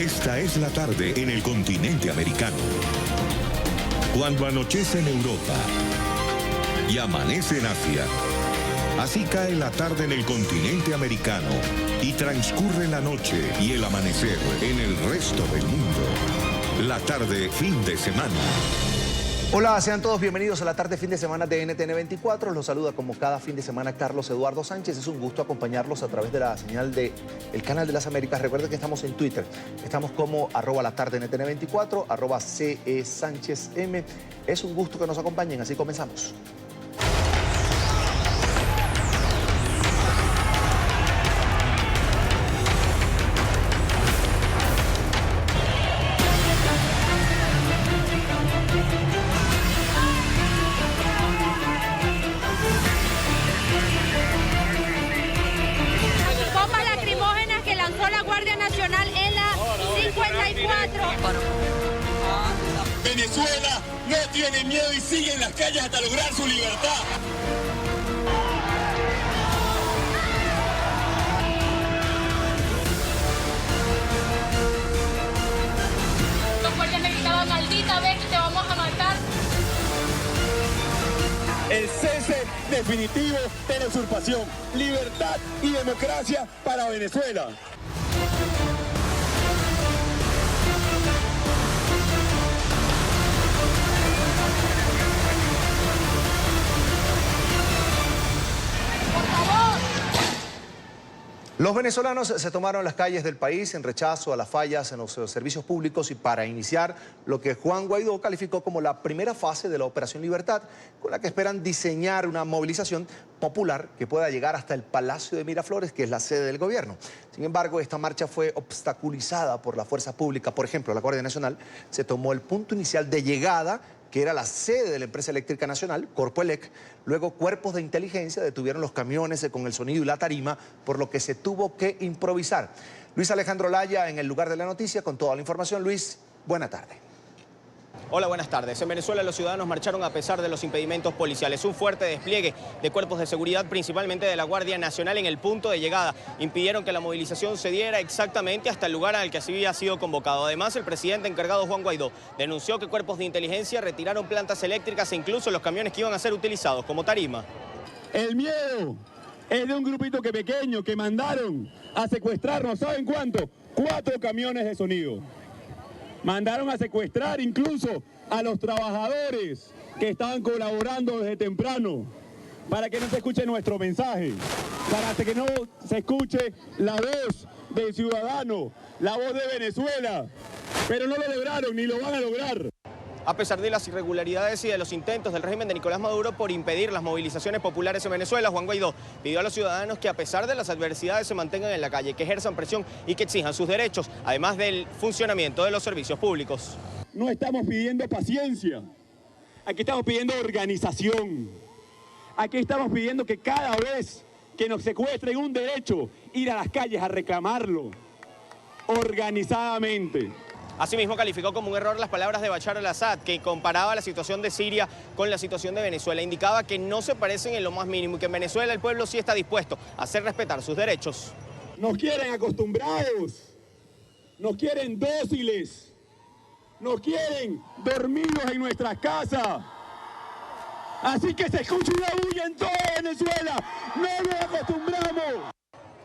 Esta es la tarde en el continente americano. Cuando anochece en Europa y amanece en Asia, así cae la tarde en el continente americano y transcurre la noche y el amanecer en el resto del mundo. La tarde fin de semana. Hola, sean todos bienvenidos a la tarde fin de semana de NTN 24. Los saluda como cada fin de semana Carlos Eduardo Sánchez. Es un gusto acompañarlos a través de la señal del Canal de las Américas. Recuerden que estamos en Twitter. Estamos como @latardenTN24, @CESánchezM. Es un gusto que nos acompañen, así comenzamos. Venezuela no tiene miedo y sigue en las calles hasta lograr su libertad. Los guardias me gritaban, maldita vez que te vamos a matar. El cese definitivo de la usurpación, libertad y democracia para Venezuela. Los venezolanos se tomaron las calles del país en rechazo a las fallas en los servicios públicos y para iniciar lo que Juan Guaidó calificó como la primera fase de la Operación Libertad, con la que esperan diseñar una movilización popular que pueda llegar hasta el Palacio de Miraflores, que es la sede del gobierno. Sin embargo, esta marcha fue obstaculizada por la fuerza pública. Por ejemplo, la Guardia Nacional se tomó el punto inicial de llegada, que era la sede de la empresa eléctrica nacional, Corpoelec. Luego cuerpos de inteligencia detuvieron los camiones con el sonido y la tarima, por lo que se tuvo que improvisar. Luis Alejandro Laya en el lugar de la noticia con toda la información. Luis, buena tarde. Hola, buenas tardes. En Venezuela los ciudadanos marcharon a pesar de los impedimentos policiales. Un fuerte despliegue de cuerpos de seguridad, principalmente de la Guardia Nacional, en el punto de llegada. Impidieron que la movilización se diera exactamente hasta el lugar al que así había sido convocado. Además, el presidente encargado, Juan Guaidó, denunció que cuerpos de inteligencia retiraron plantas eléctricas e incluso los camiones que iban a ser utilizados como tarima. El miedo es de un grupito pequeño que mandaron a secuestrarnos, ¿saben cuánto? 4 camiones de sonido. Mandaron a secuestrar incluso a los trabajadores que estaban colaborando desde temprano para que no se escuche nuestro mensaje, para que no se escuche la voz del ciudadano, la voz de Venezuela. Pero no lo lograron ni lo van a lograr. A pesar de las irregularidades y de los intentos del régimen de Nicolás Maduro por impedir las movilizaciones populares en Venezuela, Juan Guaidó pidió a los ciudadanos que a pesar de las adversidades se mantengan en la calle, que ejerzan presión y que exijan sus derechos, además del funcionamiento de los servicios públicos. No estamos pidiendo paciencia, aquí estamos pidiendo organización, aquí estamos pidiendo que cada vez que nos secuestren un derecho, ir a las calles a reclamarlo organizadamente. Asimismo, calificó como un error las palabras de Bashar al-Assad, que comparaba la situación de Siria con la situación de Venezuela. Indicaba que no se parecen en lo más mínimo y que en Venezuela el pueblo sí está dispuesto a hacer respetar sus derechos. Nos quieren acostumbrados, nos quieren dóciles, nos quieren dormidos en nuestras casas. Así que se escucha una bulla en toda Venezuela, no nos acostumbramos.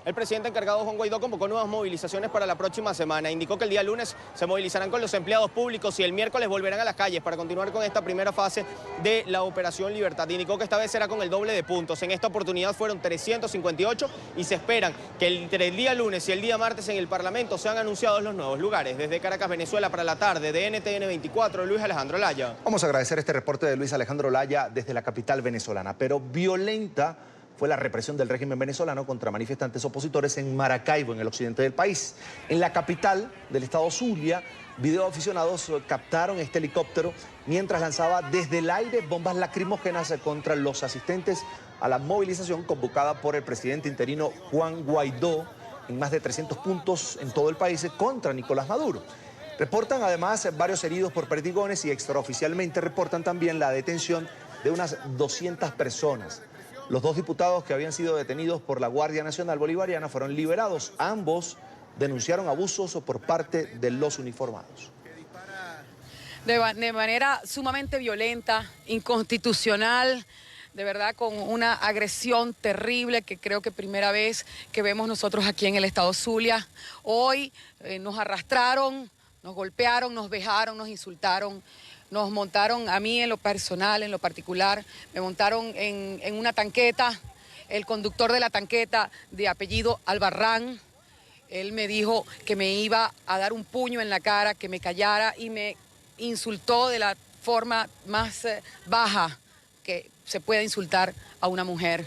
El presidente encargado, Juan Guaidó, convocó nuevas movilizaciones para la próxima semana. Indicó que el día lunes se movilizarán con los empleados públicos y el miércoles volverán a las calles para continuar con esta primera fase de la Operación Libertad. Indicó que esta vez será con el doble de puntos. En esta oportunidad fueron 358 y se esperan que entre el día lunes y el día martes en el Parlamento sean anunciados los nuevos lugares. Desde Caracas, Venezuela, para la tarde de NTN 24, Luis Alejandro Laya. Vamos a agradecer este reporte de Luis Alejandro Laya desde la capital venezolana, pero violenta fue la represión del régimen venezolano contra manifestantes opositores en Maracaibo, en el occidente del país. En la capital del estado Zulia, videoaficionados captaron este helicóptero mientras lanzaba desde el aire bombas lacrimógenas contra los asistentes a la movilización convocada por el presidente interino Juan Guaidó en más de 300 puntos en todo el país contra Nicolás Maduro. Reportan además varios heridos por perdigones y extraoficialmente reportan también la detención de unas 200 personas. Los 2 diputados que habían sido detenidos por la Guardia Nacional Bolivariana fueron liberados. Ambos denunciaron abusos por parte de los uniformados. De manera sumamente violenta, inconstitucional, de verdad con una agresión terrible que creo que primera vez que vemos nosotros aquí en el estado Zulia. Hoy nos arrastraron, nos golpearon, nos vejaron, nos insultaron, nos montaron a mí en lo personal, en lo particular, me montaron en una tanqueta, el conductor de la tanqueta de apellido Albarrán, él me dijo que me iba a dar un puño en la cara, que me callara y me insultó de la forma más baja que se puede insultar a una mujer.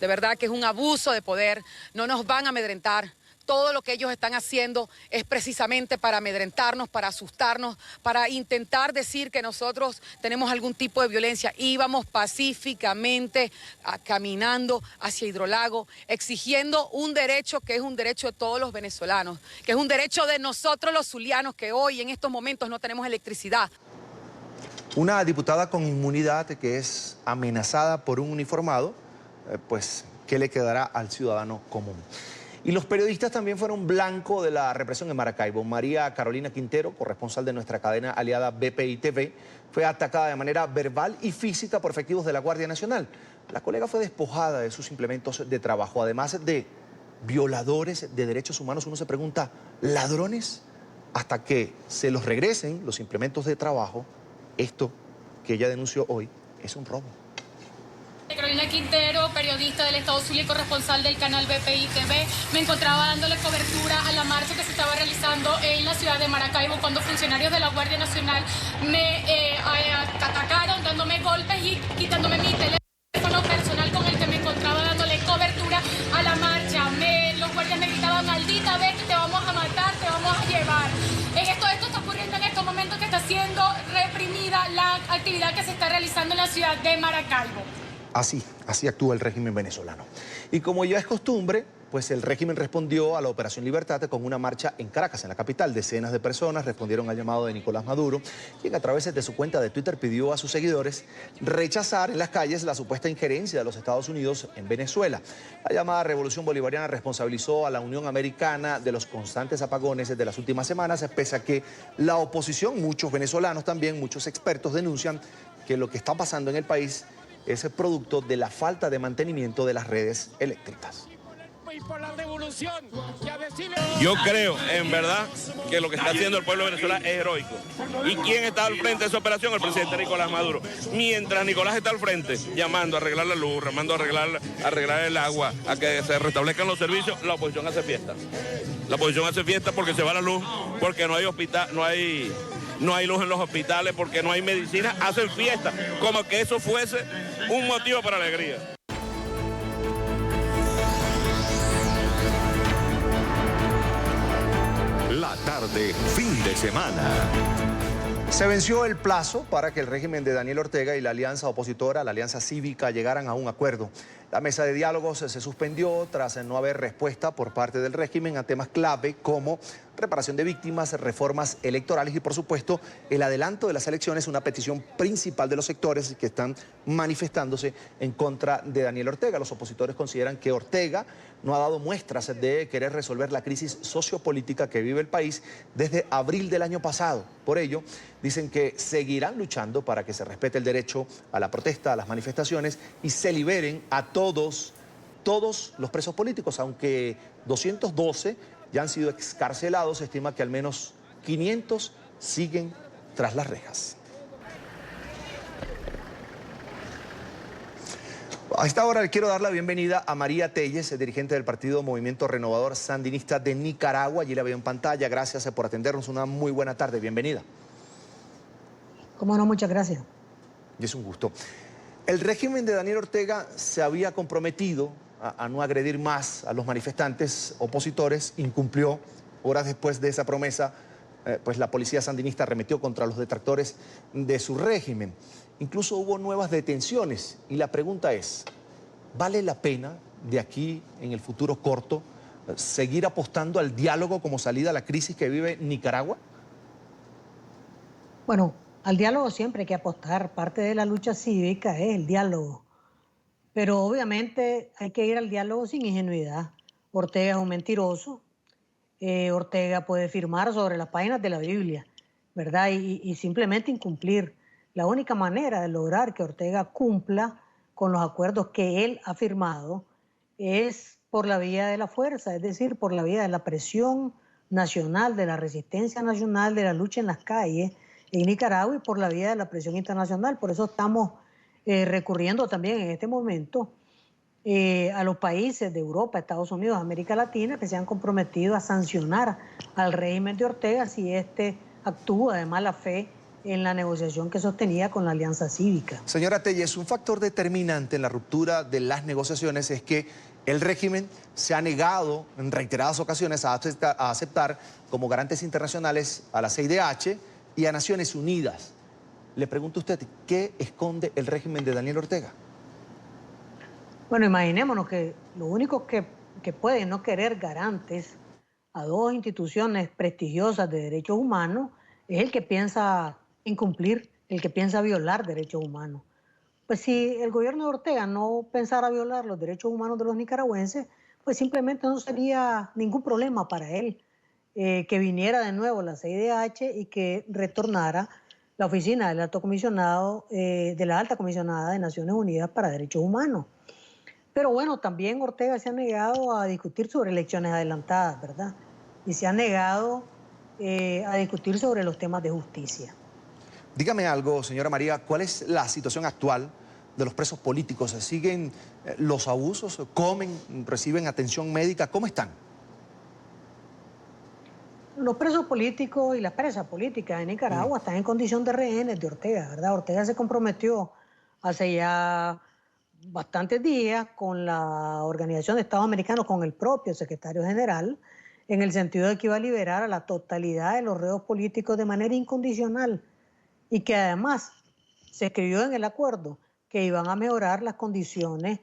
De verdad que es un abuso de poder, no nos van a amedrentar. Todo lo que ellos están haciendo es precisamente para amedrentarnos, para asustarnos, para intentar decir que nosotros tenemos algún tipo de violencia. Íbamos pacíficamente caminando hacia Hidrolago, exigiendo un derecho que es un derecho de todos los venezolanos, que es un derecho de nosotros los zulianos, que hoy en estos momentos no tenemos electricidad. Una diputada con inmunidad que es amenazada por un uniformado, pues, ¿qué le quedará al ciudadano común? Y los periodistas también fueron blanco de la represión en Maracaibo. María Carolina Quintero, corresponsal de nuestra cadena aliada BPI TV, fue atacada de manera verbal y física por efectivos de la Guardia Nacional. La colega fue despojada de sus implementos de trabajo, además de violadores de derechos humanos. Uno se pregunta, ¿ladrones? Hasta que se los regresen los implementos de trabajo, esto que ella denunció hoy es un robo. Carolina Quintero, periodista del estado Zulia y corresponsal del canal BPI TV, me encontraba dándole cobertura a la marcha que se estaba realizando en la ciudad de Maracaibo cuando funcionarios de la Guardia Nacional me atacaron dándome golpes y quitándome mi teléfono personal con el que me encontraba dándole cobertura a la marcha. Los guardias me gritaban, maldita vez, te vamos a matar, te vamos a llevar. Esto está ocurriendo en estos momentos que está siendo reprimida la actividad que se está realizando en la ciudad de Maracaibo. Así actúa el régimen venezolano. Y como ya es costumbre, pues el régimen respondió a la Operación Libertad con una marcha en Caracas, en la capital. Decenas de personas respondieron al llamado de Nicolás Maduro, quien a través de su cuenta de Twitter pidió a sus seguidores rechazar en las calles la supuesta injerencia de los Estados Unidos en Venezuela. La llamada Revolución Bolivariana responsabilizó a la Unión Americana de los constantes apagones de las últimas semanas, pese a que la oposición, muchos venezolanos también, muchos expertos denuncian que lo que está pasando en el país es el producto de la falta de mantenimiento de las redes eléctricas. Yo creo, en verdad, que lo que está haciendo el pueblo de Venezuela es heroico. ¿Y quién está al frente de esa operación? El presidente Nicolás Maduro. Mientras Nicolás está al frente, llamando a arreglar la luz, llamando a arreglar el agua, a que se restablezcan los servicios, la oposición hace fiesta. La oposición hace fiesta porque se va la luz, porque no hay hospital, no hay luz en los hospitales, porque no hay medicina, hacen fiesta, como que eso fuese un motivo para alegría. La tarde, fin de semana. Se venció el plazo para que el régimen de Daniel Ortega y la alianza opositora, la alianza cívica, llegaran a un acuerdo. La mesa de diálogos se suspendió tras no haber respuesta por parte del régimen a temas clave como reparación de víctimas, reformas electorales y, por supuesto, el adelanto de las elecciones, una petición principal de los sectores que están manifestándose en contra de Daniel Ortega. Los opositores consideran que Ortega no ha dado muestras de querer resolver la crisis sociopolítica que vive el país desde abril del año pasado. Por ello, dicen que seguirán luchando para que se respete el derecho a la protesta, a las manifestaciones y se liberen a todos los presos políticos, aunque 212 ya han sido excarcelados. Se estima que al menos 500 siguen tras las rejas. A esta hora le quiero dar la bienvenida a María Telles, dirigente del Partido Movimiento Renovador Sandinista de Nicaragua. Allí la veo en pantalla. Gracias por atendernos. Una muy buena tarde. Bienvenida. Cómo no, muchas gracias. Y es un gusto. El régimen de Daniel Ortega se había comprometido a no agredir más a los manifestantes opositores, incumplió. Horas después de esa promesa, pues la policía sandinista arremetió contra los detractores de su régimen. Incluso hubo nuevas detenciones y la pregunta es, ¿vale la pena de aquí en el futuro corto seguir apostando al diálogo como salida a la crisis que vive Nicaragua? Bueno, al diálogo siempre hay que apostar. Parte de la lucha cívica es el diálogo. Pero obviamente hay que ir al diálogo sin ingenuidad. Ortega es un mentiroso. Ortega puede firmar sobre las páginas de la Biblia, ¿verdad? Y simplemente incumplir. La única manera de lograr que Ortega cumpla con los acuerdos que él ha firmado es por la vía de la fuerza, es decir, por la vía de la presión nacional, de la resistencia nacional, de la lucha en las calles en Nicaragua y por la vía de la presión internacional. Por eso estamos recurriendo también en este momento a los países de Europa, Estados Unidos, América Latina, que se han comprometido a sancionar al régimen de Ortega si éste actúa de mala fe en la negociación que sostenía con la Alianza Cívica. Señora Telles, un factor determinante en la ruptura de las negociaciones es que el régimen se ha negado en reiteradas ocasiones a aceptar como garantes internacionales a la CIDH y a Naciones Unidas. Le pregunto a usted, ¿qué esconde el régimen de Daniel Ortega? Bueno, imaginémonos que lo único que pueden no querer garantes a dos instituciones prestigiosas de derechos humanos es el que piensa incumplir, el que piensa violar derechos humanos. Pues si el gobierno de Ortega no pensara violar los derechos humanos de los nicaragüenses, pues simplemente no sería ningún problema para él que viniera de nuevo la CIDH y que retornara la oficina del alto comisionado, de la alta comisionada de Naciones Unidas para Derechos Humanos. Pero bueno, también Ortega se ha negado a discutir sobre elecciones adelantadas, ¿verdad? Y se ha negado a discutir sobre los temas de justicia. Dígame algo, señora María, ¿cuál es la situación actual de los presos políticos? ¿Siguen los abusos? ¿Comen? ¿Reciben atención médica? ¿Cómo están? Los presos políticos y las presas políticas en Nicaragua están en condición de rehenes de Ortega, ¿verdad? Ortega se comprometió hace ya bastantes días con la Organización de Estados Americanos, con el propio secretario general, en el sentido de que iba a liberar a la totalidad de los reos políticos de manera incondicional y que además se escribió en el acuerdo que iban a mejorar las condiciones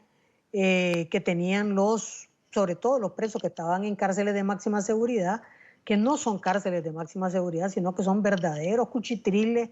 que tenían sobre todo los presos que estaban en cárceles de máxima seguridad, que no son cárceles de máxima seguridad, sino que son verdaderos cuchitriles,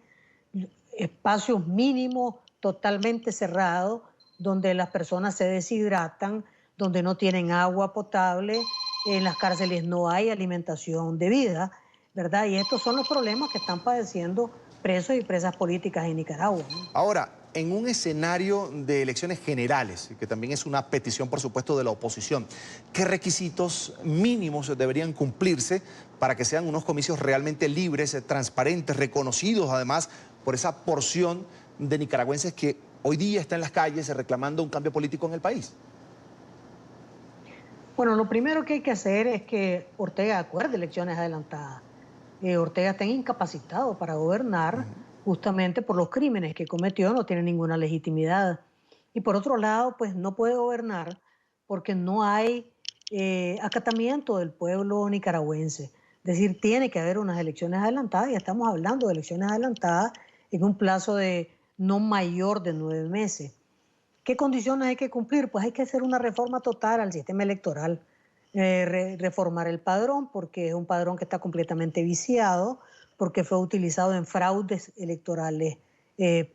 espacios mínimos, totalmente cerrados, donde las personas se deshidratan, donde no tienen agua potable, en las cárceles no hay alimentación debida, ¿verdad? Y estos son los problemas que están padeciendo presos y presas políticas en Nicaragua, ¿no? Ahora, en un escenario de elecciones generales, que también es una petición, por supuesto, de la oposición, ¿qué requisitos mínimos deberían cumplirse para que sean unos comicios realmente libres, transparentes, reconocidos, además, por esa porción de nicaragüenses que hoy día está en las calles reclamando un cambio político en el país? Bueno, lo primero que hay que hacer es que Ortega acuerde elecciones adelantadas. Ortega está incapacitado para gobernar justamente por los crímenes que cometió, no tiene ninguna legitimidad. Y por otro lado, pues no puede gobernar porque no hay acatamiento del pueblo nicaragüense. Es decir, tiene que haber unas elecciones adelantadas y estamos hablando de elecciones adelantadas en un plazo de no mayor de 9 meses. ¿Qué condiciones hay que cumplir? Pues hay que hacer una reforma total al sistema electoral, reformar el padrón, porque es un padrón que está completamente viciado, porque fue utilizado en fraudes electorales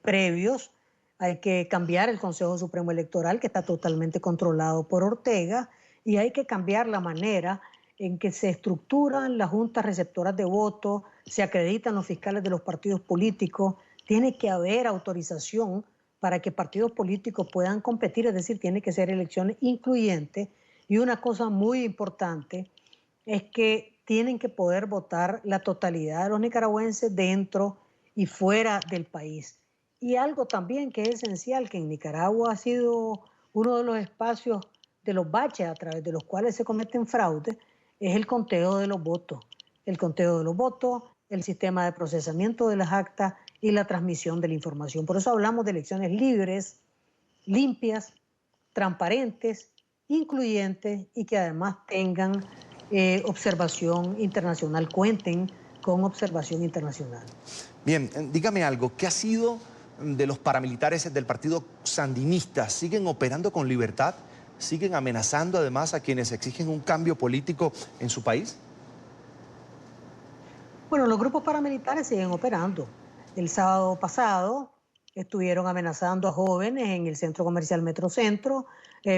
previos. Hay que cambiar el Consejo Supremo Electoral, que está totalmente controlado por Ortega, y hay que cambiar la manera en que se estructuran las juntas receptoras de votos, se acreditan los fiscales de los partidos políticos, tiene que haber autorización para que partidos políticos puedan competir, es decir, tiene que ser elecciones incluyentes. Y una cosa muy importante es que tienen que poder votar la totalidad de los nicaragüenses dentro y fuera del país. Y algo también que es esencial, que en Nicaragua ha sido uno de los espacios de los baches a través de los cuales se cometen fraudes, es el conteo de los votos. El conteo de los votos, el sistema de procesamiento de las actas y la transmisión de la información. Por eso hablamos de elecciones libres, limpias, transparentes, incluyentes y que además tengan observación internacional, cuenten con observación internacional. Bien, dígame algo, ¿qué ha sido de los paramilitares del partido sandinista? ¿Siguen operando con libertad? ¿Siguen amenazando además a quienes exigen un cambio político en su país? Bueno, los grupos paramilitares siguen operando. El sábado pasado estuvieron amenazando a jóvenes en el centro comercial Metrocentro,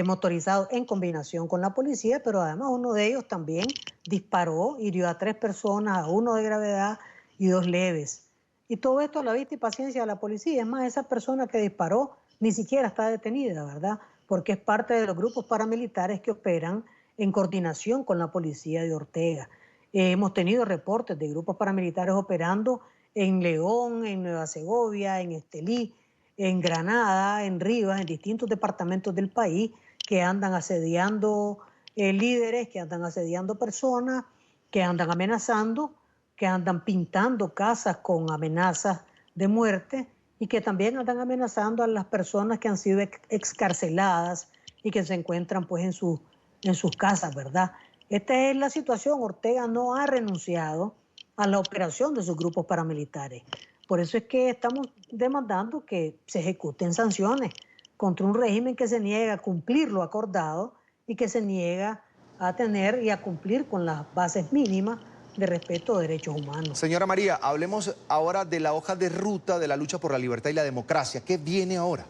motorizados en combinación con la policía, pero además uno de ellos también disparó, hirió a 3 personas, a 1 de gravedad y 2 leves. Y todo esto a la vista y paciencia de la policía. Es más, esa persona que disparó ni siquiera está detenida, ¿verdad? Porque es parte de los grupos paramilitares que operan en coordinación con la policía de Ortega. Hemos tenido reportes de grupos paramilitares operando en León, en Nueva Segovia, en Estelí, en Granada, en Rivas, en distintos departamentos del país, que andan asediando líderes, que andan asediando personas, que andan amenazando, que andan pintando casas con amenazas de muerte y que también andan amenazando a las personas que han sido excarceladas y que se encuentran pues en sus casas, ¿verdad? Esta es la situación. Ortega no ha renunciado a la operación de sus grupos paramilitares. Por eso es que estamos demandando que se ejecuten sanciones contra un régimen que se niega a cumplir lo acordado y que se niega a tener y a cumplir con las bases mínimas de respeto de derechos humanos. Señora María, hablemos ahora de la hoja de ruta de la lucha por la libertad y la democracia. ¿Qué viene ahora?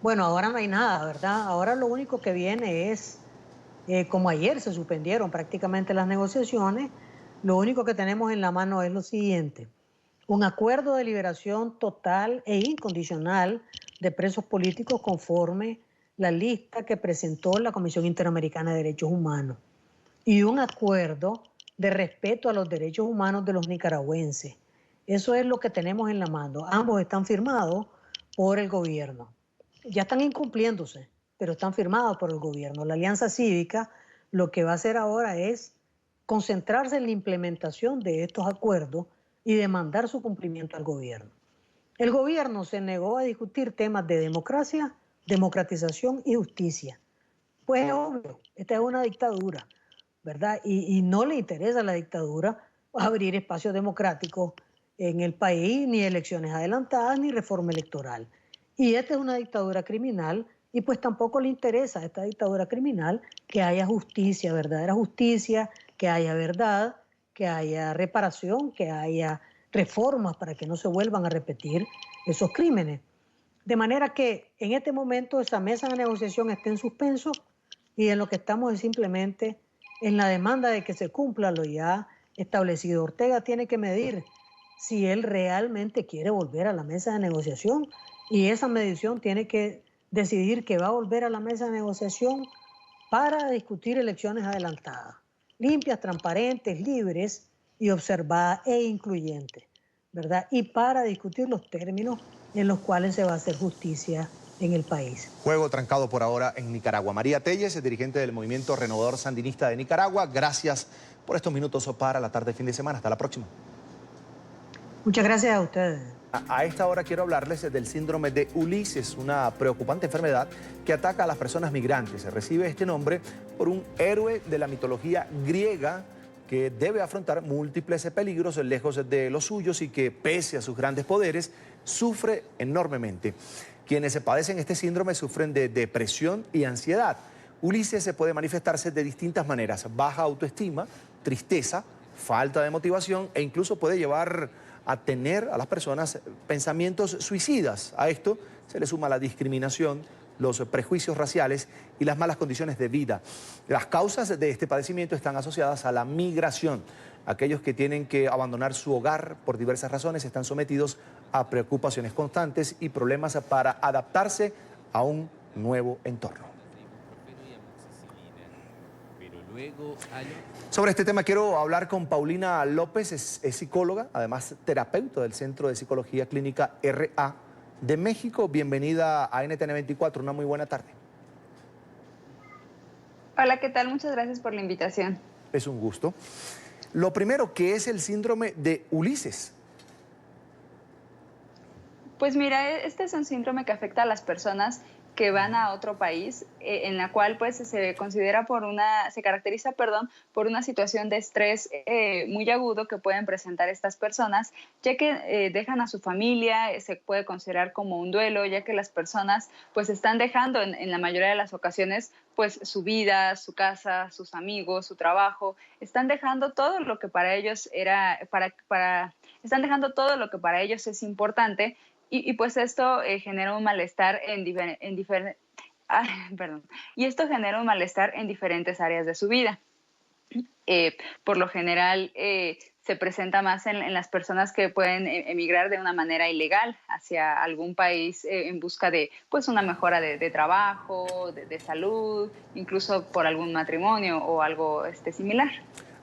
Bueno, ahora no hay nada, ¿verdad? Ahora lo único que viene es, como ayer se suspendieron prácticamente las negociaciones, lo único que tenemos en la mano es lo siguiente: un acuerdo de liberación total e incondicional de presos políticos conforme la lista que presentó la Comisión Interamericana de Derechos Humanos y un acuerdo de respeto a los derechos humanos de los nicaragüenses. Eso es lo que tenemos en la mano. Ambos están firmados por el gobierno. Ya están incumpliéndose, pero están firmados por el gobierno. La Alianza Cívica lo que va a hacer ahora es concentrarse en la implementación de estos acuerdos y demandar su cumplimiento al gobierno. El gobierno se negó a discutir temas de democracia, democratización y justicia. Pues es obvio, esta es una dictadura, ¿verdad? Y no le interesa a la dictadura abrir espacios democráticos en el país, ni elecciones adelantadas, ni reforma electoral. Y esta es una dictadura criminal y pues tampoco le interesa a esta dictadura criminal que haya justicia, verdadera justicia, que haya verdad, que haya reparación, que haya reformas para que no se vuelvan a repetir esos crímenes. De manera que en este momento esa mesa de negociación está en suspenso y en lo que estamos es simplemente en la demanda de que se cumpla lo ya establecido. Ortega tiene que medir si él realmente quiere volver a la mesa de negociación y esa medición tiene que decidir que va a volver a la mesa de negociación para discutir elecciones adelantadas, limpias, transparentes, libres y observadas e incluyentes, ¿verdad? Y para discutir los términos en los cuales se va a hacer justicia en el país. Juego trancado por ahora en Nicaragua. María Telles, dirigente del Movimiento Renovador Sandinista de Nicaragua, gracias por estos minutos para la tarde de fin de semana. Hasta la próxima. Muchas gracias a ustedes. A esta hora quiero hablarles del síndrome de Ulises, una preocupante enfermedad que ataca a las personas migrantes. Se recibe este nombre por un héroe de la mitología griega que debe afrontar múltiples peligros lejos de los suyos y que, pese a sus grandes poderes, sufre enormemente. Quienes padecen este síndrome sufren de depresión y ansiedad. Ulises se puede manifestarse de distintas maneras: baja autoestima, tristeza, falta de motivación e incluso puede llevar a tener a las personas pensamientos suicidas. A esto se le suma la discriminación, los prejuicios raciales y las malas condiciones de vida. Las causas de este padecimiento están asociadas a la migración. Aquellos que tienen que abandonar su hogar por diversas razones están sometidos a preocupaciones constantes y problemas para adaptarse a un nuevo entorno. Sobre este tema quiero hablar con Paulina López, es psicóloga, además terapeuta del Centro de Psicología Clínica RA de México. Bienvenida a NTN 24, una muy buena tarde. Hola, ¿qué tal? Muchas gracias por la invitación. Es un gusto. Lo primero, ¿qué es el síndrome de Ulises? Pues mira, este es un síndrome que afecta a las personas que van a otro país, en la cual pues se caracteriza por una situación de estrés muy agudo que pueden presentar estas personas, ya que dejan a su familia. Se puede considerar como un duelo, ya que las personas pues están dejando en la mayoría de las ocasiones pues su vida, su casa, sus amigos, su trabajo, están dejando todo lo que para ellos era, para están dejando todo lo que para ellos es importante y pues esto genera un malestar y esto genera un malestar en diferentes áreas de su vida. Por lo general se presenta más en las personas que pueden emigrar de una manera ilegal hacia algún país en busca de pues una mejora de trabajo, de salud, incluso por algún matrimonio o algo similar.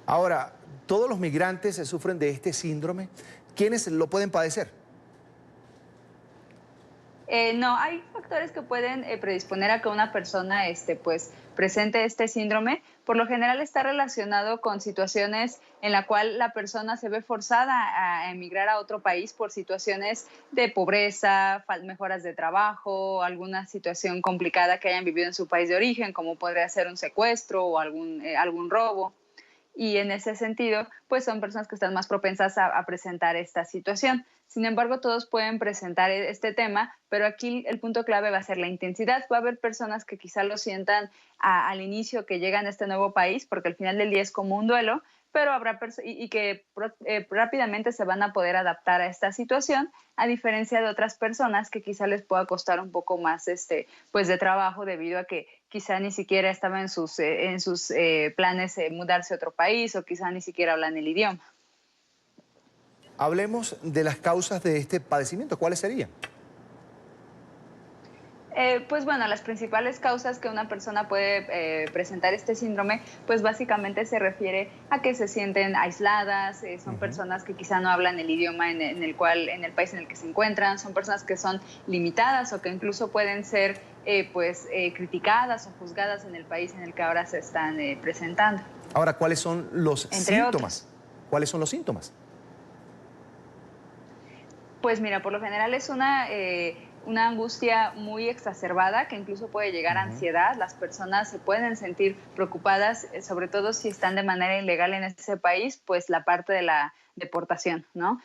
Ahora, ¿todos los migrantes sufren de este síndrome? ¿Quiénes lo pueden padecer? No, hay factores que pueden predisponer a que una persona pues, presente este síndrome. Por lo general está relacionado con situaciones en la cual la persona se ve forzada a emigrar a otro país por situaciones de pobreza, mejoras de trabajo, alguna situación complicada que hayan vivido en su país de origen, como podría ser un secuestro o algún robo. Y en ese sentido, pues son personas que están más propensas a presentar esta situación. Sin embargo, todos pueden presentar este tema, pero aquí el punto clave va a ser la intensidad. Va a haber personas que quizá lo sientan al inicio que llegan a este nuevo país, porque al final del día es como un duelo, pero habrá y que rápidamente se van a poder adaptar a esta situación, a diferencia de otras personas que quizá les pueda costar un poco más pues de trabajo debido a que quizá ni siquiera estaba en sus planes mudarse a otro país o quizá ni siquiera hablan el idioma. Hablemos de las causas de este padecimiento. ¿Cuáles serían? Pues bueno, las principales causas que una persona puede presentar este síndrome, pues básicamente se refiere a que se sienten aisladas, son personas que quizá no hablan el idioma en el país en el que se encuentran, son personas que son limitadas o que incluso pueden ser criticadas o juzgadas en el país en el que ahora se están presentando. Ahora, ¿cuáles son los síntomas? ¿Cuáles son los síntomas? Pues mira, por lo general es una angustia muy exacerbada que incluso puede llegar a ansiedad. Las personas se pueden sentir preocupadas, sobre todo si están de manera ilegal en ese país, pues la parte de la deportación, ¿no?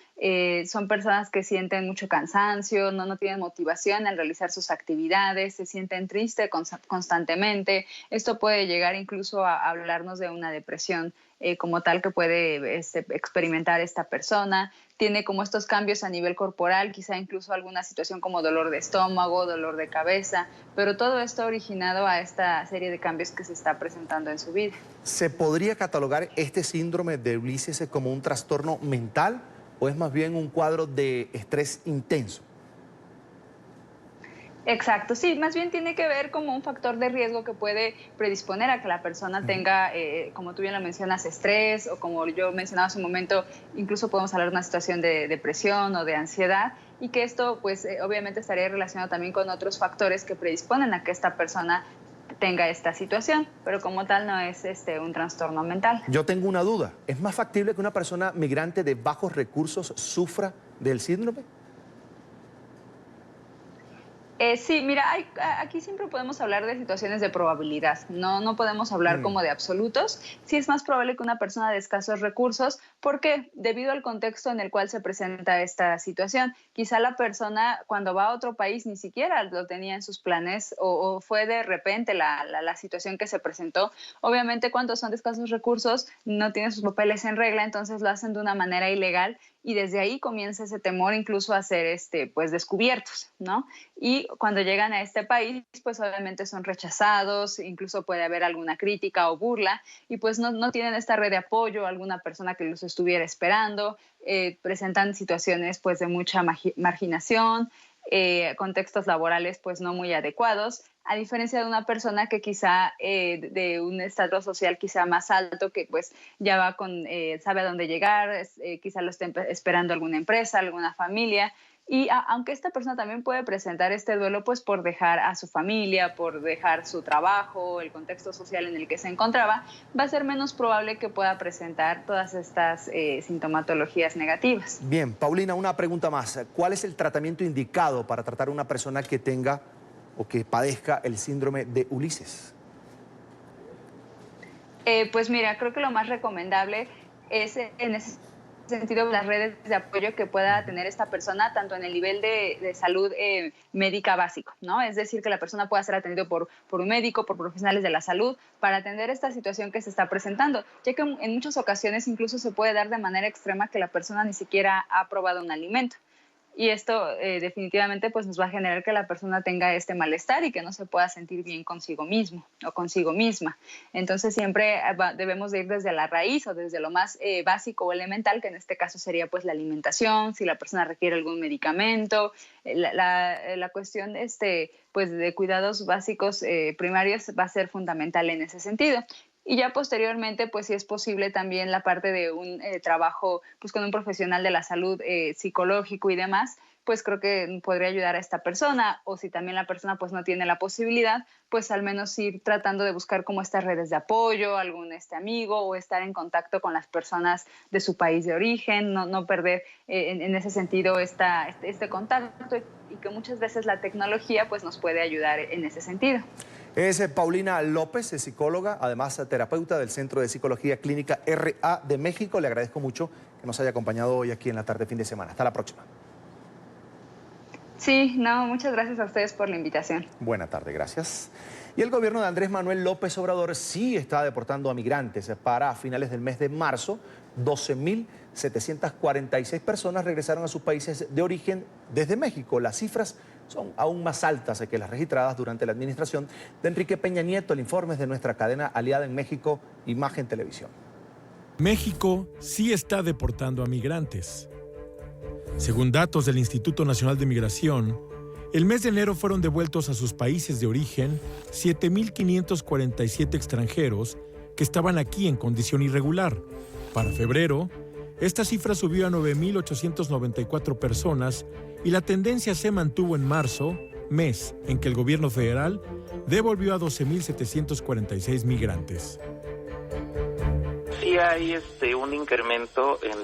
Son personas que sienten mucho cansancio, no tienen motivación en realizar sus actividades, se sienten tristes constantemente. Esto puede llegar incluso a hablarnos de una depresión como tal que puede experimentar esta persona. Tiene como estos cambios a nivel corporal, quizá incluso alguna situación como dolor de estómago, dolor de cabeza, pero todo esto originado a esta serie de cambios que se está presentando en su vida. ¿Se podría catalogar este síndrome de Ulises como un trastorno mental o es más bien un cuadro de estrés intenso? Exacto, sí, más bien tiene que ver como un factor de riesgo que puede predisponer a que la persona tenga, como tú bien lo mencionas, estrés o como yo mencionaba hace un momento, incluso podemos hablar de una situación de depresión o de ansiedad y que esto pues obviamente estaría relacionado también con otros factores que predisponen a que esta persona tenga esta situación, pero como tal no es un trastorno mental. Yo tengo una duda, ¿es más factible que una persona migrante de bajos recursos sufra del síndrome? Sí, mira, aquí siempre podemos hablar de situaciones de probabilidad, no podemos hablar como de absolutos. Sí es más probable que una persona de escasos recursos, porque debido al contexto en el cual se presenta esta situación, quizá la persona cuando va a otro país ni siquiera lo tenía en sus planes o fue de repente la situación que se presentó. Obviamente cuando son de escasos recursos no tienen sus papeles en regla, entonces lo hacen de una manera ilegal y desde ahí comienza ese temor incluso a ser pues descubiertos, ¿no? Y cuando llegan a este país, pues obviamente son rechazados, incluso puede haber alguna crítica o burla y pues no tienen esta red de apoyo, alguna persona que los estuviera esperando, presentan situaciones pues de mucha marginación, contextos laborales pues no muy adecuados, a diferencia de una persona que quizá de un estrato social quizá más alto, que pues ya va sabe a dónde llegar, quizá lo esté esperando alguna empresa, alguna familia. Y aunque esta persona también puede presentar este duelo pues por dejar a su familia, por dejar su trabajo, el contexto social en el que se encontraba, va a ser menos probable que pueda presentar todas estas sintomatologías negativas. Bien, Paulina, una pregunta más. ¿Cuál es el tratamiento indicado para tratar a una persona que tenga o que padezca el síndrome de Ulises? Pues mira, creo que lo más recomendable es sentido las redes de apoyo que pueda tener esta persona, tanto en el nivel de salud médica básico, ¿no? Es decir, que la persona pueda ser atendido por un médico, por profesionales de la salud, para atender esta situación que se está presentando, ya que en muchas ocasiones incluso se puede dar de manera extrema que la persona ni siquiera ha probado un alimento. Y esto definitivamente pues, nos va a generar que la persona tenga este malestar y que no se pueda sentir bien consigo mismo o consigo misma. Entonces siempre debemos de ir desde la raíz o desde lo más básico o elemental, que en este caso sería pues, la alimentación, si la persona requiere algún medicamento, la cuestión pues, de cuidados básicos primarios va a ser fundamental en ese sentido. Y ya posteriormente, pues si es posible también la parte de un trabajo pues, con un profesional de la salud psicológico y demás, pues creo que podría ayudar a esta persona. O si también la persona pues no tiene la posibilidad, pues al menos ir tratando de buscar como estas redes de apoyo, algún amigo o estar en contacto con las personas de su país de origen, no perder en ese sentido este contacto y que muchas veces la tecnología pues nos puede ayudar en ese sentido. Es Paulina López, es psicóloga, además terapeuta del Centro de Psicología Clínica RA de México. Le agradezco mucho que nos haya acompañado hoy aquí en la tarde fin de semana. Hasta la próxima. Sí, muchas gracias a ustedes por la invitación. Buena tarde, gracias. Y el gobierno de Andrés Manuel López Obrador sí está deportando a migrantes. Para finales del mes de marzo, 12.746 personas regresaron a sus países de origen desde México. Las cifras son aún más altas que las registradas durante la administración de Enrique Peña Nieto. El informe es de nuestra cadena aliada en México, Imagen Televisión. México sí está deportando a migrantes. Según datos del Instituto Nacional de Migración, el mes de enero fueron devueltos a sus países de origen 7.547 extranjeros que estaban aquí en condición irregular. Para febrero, esta cifra subió a 9.894 personas y la tendencia se mantuvo en marzo, mes en que el gobierno federal devolvió a 12.746 migrantes. Sí hay un incremento en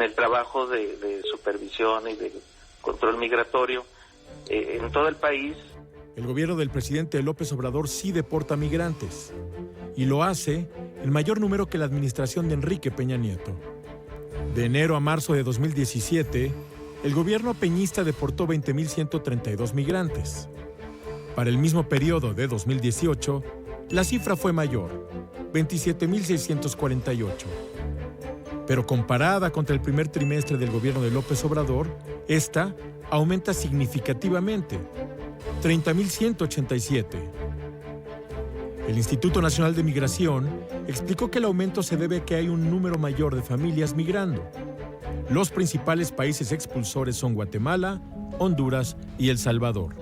el trabajo de supervisión y de control migratorio en todo el país. El gobierno del presidente López Obrador sí deporta migrantes y lo hace en mayor número que la administración de Enrique Peña Nieto. De enero a marzo de 2017, el gobierno peñista deportó 20.132 migrantes. Para el mismo periodo de 2018, la cifra fue mayor, 27.648. Pero comparada contra el primer trimestre del gobierno de López Obrador, esta aumenta significativamente, 30.187. El Instituto Nacional de Migración explicó que el aumento se debe a que hay un número mayor de familias migrando. Los principales países expulsores son Guatemala, Honduras y El Salvador.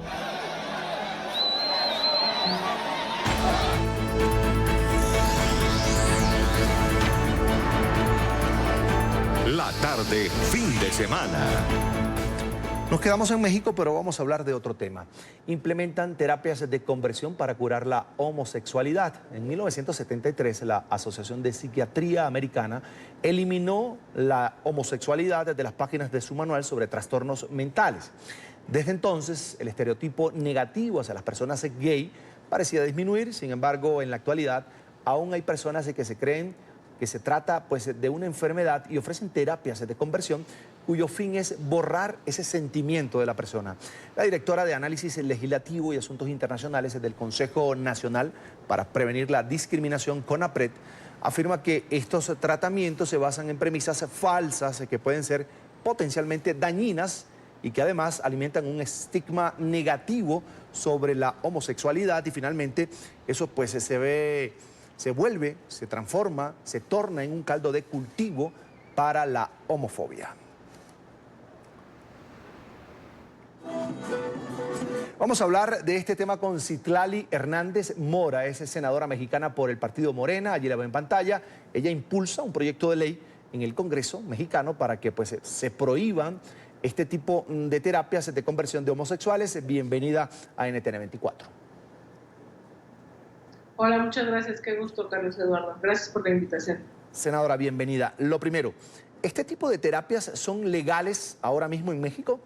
La tarde, fin de semana. Nos quedamos en México, pero vamos a hablar de otro tema. Implementan terapias de conversión para curar la homosexualidad. En 1973, la Asociación de Psiquiatría Americana eliminó la homosexualidad de las páginas de su manual sobre trastornos mentales. Desde entonces, el estereotipo negativo hacia las personas gay parecía disminuir. Sin embargo, en la actualidad, aún hay personas que se creen que se trata de una enfermedad y ofrecen terapias de conversión cuyo fin es borrar ese sentimiento de la persona. La directora de Análisis Legislativo y Asuntos Internacionales del Consejo Nacional para Prevenir la Discriminación, CONAPRED, afirma que estos tratamientos se basan en premisas falsas que pueden ser potencialmente dañinas y que además alimentan un estigma negativo sobre la homosexualidad y finalmente eso se transforma, se torna en un caldo de cultivo para la homofobia. Vamos a hablar de este tema con Citlali Hernández Mora, es senadora mexicana por el partido Morena, allí la ven en pantalla. Ella impulsa un proyecto de ley en el Congreso mexicano para que se prohíban este tipo de terapias de conversión de homosexuales. Bienvenida a NTN 24. Hola, muchas gracias. Qué gusto, Carlos Eduardo. Gracias por la invitación. Senadora, bienvenida. Lo primero, ¿este tipo de terapias son legales ahora mismo en México?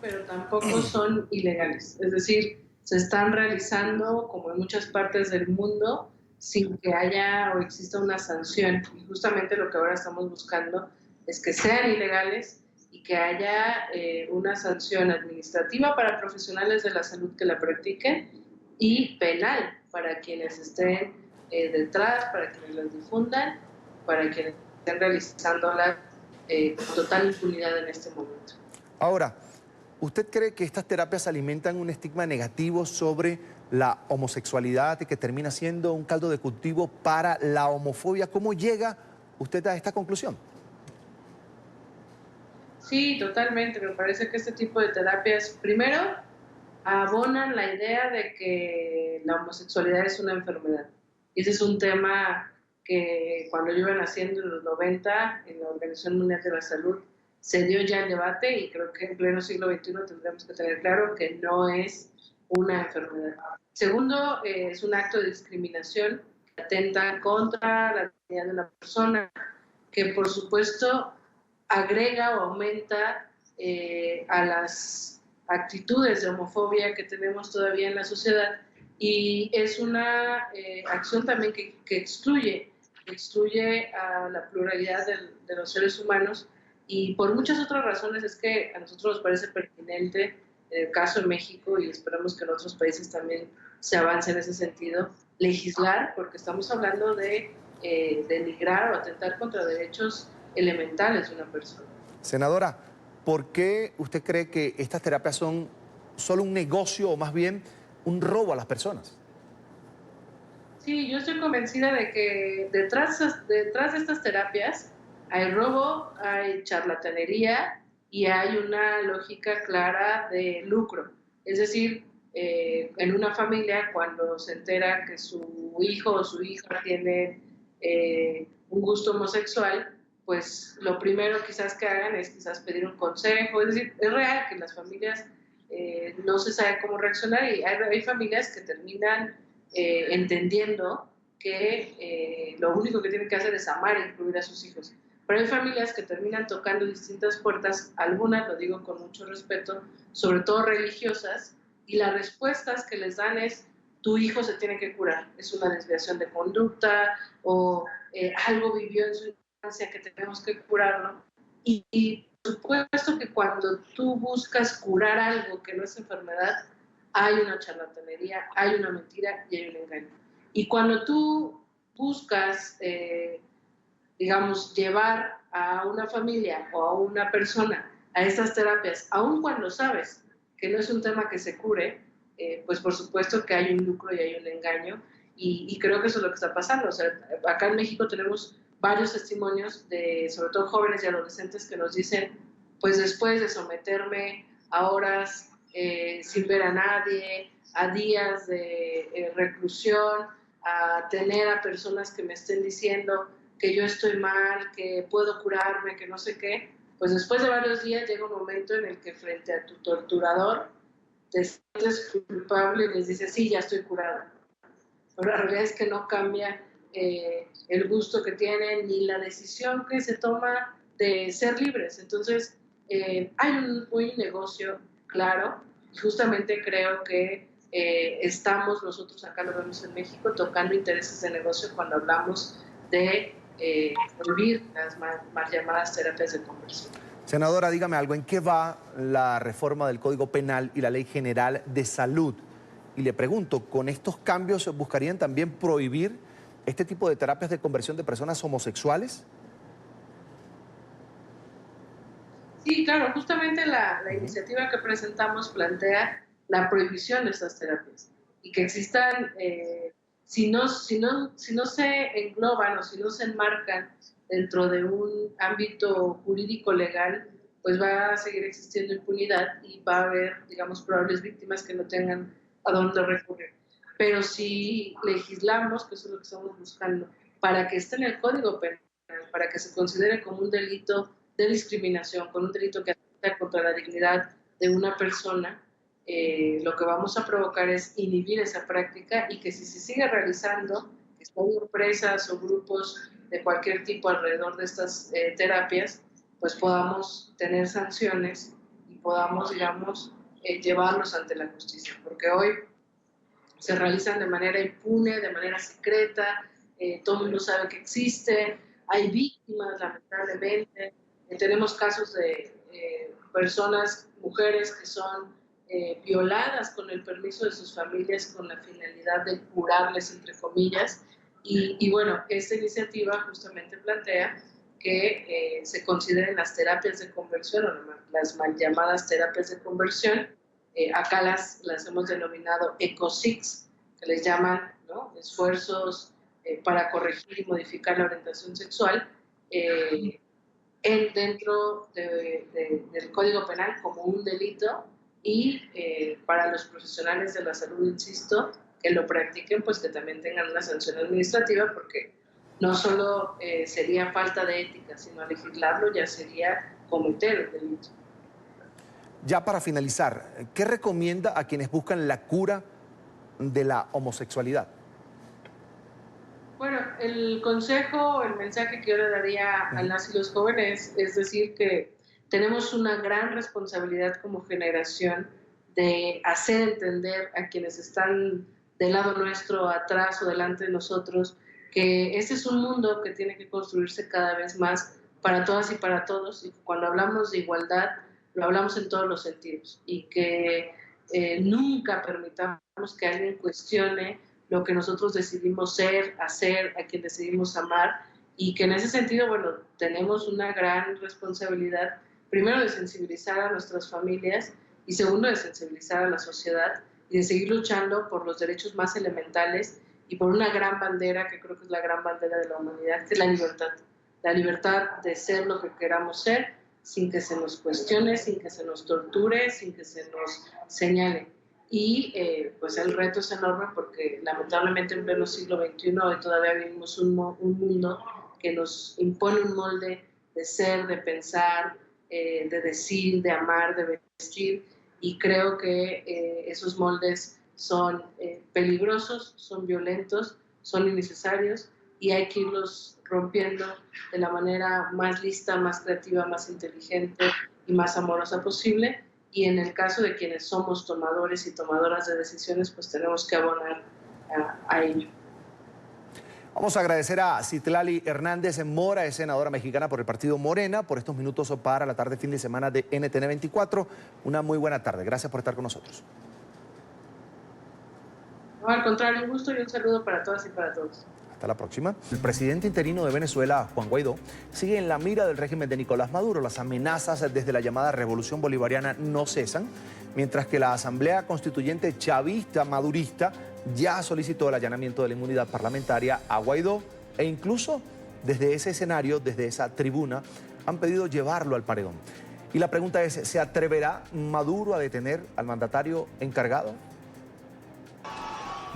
Pero tampoco son ilegales. Es decir, se están realizando, como en muchas partes del mundo, sin que haya o exista una sanción. Y justamente lo que ahora estamos buscando es que sean ilegales y que haya una sanción administrativa para profesionales de la salud que la practiquen y penal para quienes estén detrás, para quienes las difundan, para quienes estén realizándolas con total impunidad en este momento. Ahora, ¿usted cree que estas terapias alimentan un estigma negativo sobre la homosexualidad y que termina siendo un caldo de cultivo para la homofobia? ¿Cómo llega usted a esta conclusión? Sí, totalmente. Me parece que este tipo de terapias, primero, abonan la idea de que la homosexualidad es una enfermedad. Y ese es un tema que cuando yo iba naciendo en los 90, en la Organización Mundial de la Salud, se dio ya el debate y creo que en pleno siglo XXI tendremos que tener claro que no es una enfermedad. Segundo, es un acto de discriminación que atenta contra la dignidad de la persona, que por supuesto agrega o aumenta a las actitudes de homofobia que tenemos todavía en la sociedad y es una acción también que excluye a la pluralidad de los seres humanos y por muchas otras razones es que a nosotros nos parece pertinente, en el caso de México y esperamos que en otros países también se avance en ese sentido, legislar, porque estamos hablando de denigrar o atentar contra derechos elementales de una persona. Senadora, ¿por qué usted cree que estas terapias son solo un negocio o más bien un robo a las personas? Sí, yo estoy convencida de que detrás de estas terapias hay robo, hay charlatanería y hay una lógica clara de lucro. Es decir, en una familia cuando se entera que su hijo o su hija tiene un gusto homosexual, pues lo primero quizás que hagan es quizás pedir un consejo. Es decir, es real que en las familias no se sabe cómo reaccionar y hay familias que terminan entendiendo que lo único que tienen que hacer es amar e incluir a sus hijos. Pero hay familias que terminan tocando distintas puertas, algunas, lo digo con mucho respeto, sobre todo religiosas, y las respuestas que les dan es, tu hijo se tiene que curar, es una desviación de conducta o algo vivió en su infancia que tenemos que curarlo. Y por supuesto que cuando tú buscas curar algo que no es enfermedad, hay una charlatanería, hay una mentira y hay un engaño. Y cuando tú buscas, digamos, llevar a una familia o a una persona a estas terapias, aun cuando sabes que no es un tema que se cure, pues por supuesto que hay un lucro y hay un engaño y creo que eso es lo que está pasando. O sea, acá en México tenemos varios testimonios de, sobre todo jóvenes y adolescentes que nos dicen, pues después de someterme a horas sin ver a nadie, a días de reclusión, a tener a personas que me estén diciendo que yo estoy mal, que puedo curarme, que no sé qué, pues después de varios días llega un momento en el que frente a tu torturador te sientes culpable y les dices, sí, ya estoy curado. Pero la realidad es que no cambia el gusto que tienen ni la decisión que se toma de ser libres. Entonces, hay un negocio claro y justamente creo que estamos nosotros acá, lo vemos en México, tocando intereses de negocio cuando hablamos de prohibir las más llamadas terapias de conversión. Senadora, dígame algo, ¿en qué va la reforma del Código Penal y la Ley General de Salud? Y le pregunto, ¿con estos cambios buscarían también prohibir este tipo de terapias de conversión de personas homosexuales? Sí, claro, justamente la iniciativa que presentamos plantea la prohibición de estas terapias y que existan, si no se engloban o si no se enmarcan dentro de un ámbito jurídico legal, pues va a seguir existiendo impunidad y va a haber, digamos, probables víctimas que no tengan a dónde recurrir. Pero si legislamos, que eso es lo que estamos buscando, para que esté en el Código Penal, para que se considere como un delito de discriminación, con un delito que atenta contra la dignidad de una persona, lo que vamos a provocar es inhibir esa práctica y que si se sigue realizando, que están empresas o grupos de cualquier tipo alrededor de estas terapias, pues podamos tener sanciones y podamos, digamos, llevarlos ante la justicia. Porque hoy se realizan de manera impune, de manera secreta, todo el mundo sabe que existe, hay víctimas lamentablemente, tenemos casos de personas, mujeres que son violadas con el permiso de sus familias con la finalidad de curarles, entre comillas, y bueno, esta iniciativa justamente plantea que se consideren las terapias de conversión, o las mal llamadas terapias de conversión. Acá las hemos denominado ECOSIX, que les llaman, ¿no?, esfuerzos para corregir y modificar la orientación sexual, dentro del Código Penal como un delito, y para los profesionales de la salud, insisto, que lo practiquen, pues que también tengan una sanción administrativa, porque no solo sería falta de ética, sino al legislarlo ya sería cometer el delito. Ya para finalizar, ¿qué recomienda a quienes buscan la cura de la homosexualidad? Bueno, el consejo, el mensaje que yo le daría a las y los jóvenes es decir que tenemos una gran responsabilidad como generación de hacer entender a quienes están del lado nuestro, atrás o delante de nosotros, que este es un mundo que tiene que construirse cada vez más para todas y para todos, y cuando hablamos de igualdad lo hablamos en todos los sentidos, y que nunca permitamos que alguien cuestione lo que nosotros decidimos ser, hacer, a quien decidimos amar, y que en ese sentido, bueno, tenemos una gran responsabilidad, primero de sensibilizar a nuestras familias, y segundo de sensibilizar a la sociedad, y de seguir luchando por los derechos más elementales y por una gran bandera, que creo que es la gran bandera de la humanidad, que es la libertad de ser lo que queramos ser, sin que se nos cuestione, sin que se nos torture, sin que se nos señale. Y pues el reto es enorme, porque lamentablemente en pleno siglo XXI hoy todavía vivimos un mundo que nos impone un molde de ser, de pensar, de decir, de amar, de vestir, y creo que esos moldes son peligrosos, son violentos, son innecesarios, y hay que irlos rompiendo de la manera más lista, más creativa, más inteligente y más amorosa posible. Y en el caso de quienes somos tomadores y tomadoras de decisiones, pues tenemos que abonar a ello. Vamos a agradecer a Citlali Hernández Mora, es senadora mexicana por el partido Morena, por estos minutos para la tarde fin de semana de NTN 24. Una muy buena tarde. Gracias por estar con nosotros. No, al contrario, un gusto y un saludo para todas y para todos. Hasta la próxima. El presidente interino de Venezuela, Juan Guaidó, sigue en la mira del régimen de Nicolás Maduro. Las amenazas desde la llamada Revolución Bolivariana no cesan, mientras que la Asamblea Constituyente Chavista Madurista ya solicitó el allanamiento de la inmunidad parlamentaria a Guaidó, e incluso desde ese escenario, desde esa tribuna, han pedido llevarlo al paredón. Y la pregunta es, ¿se atreverá Maduro a detener al mandatario encargado?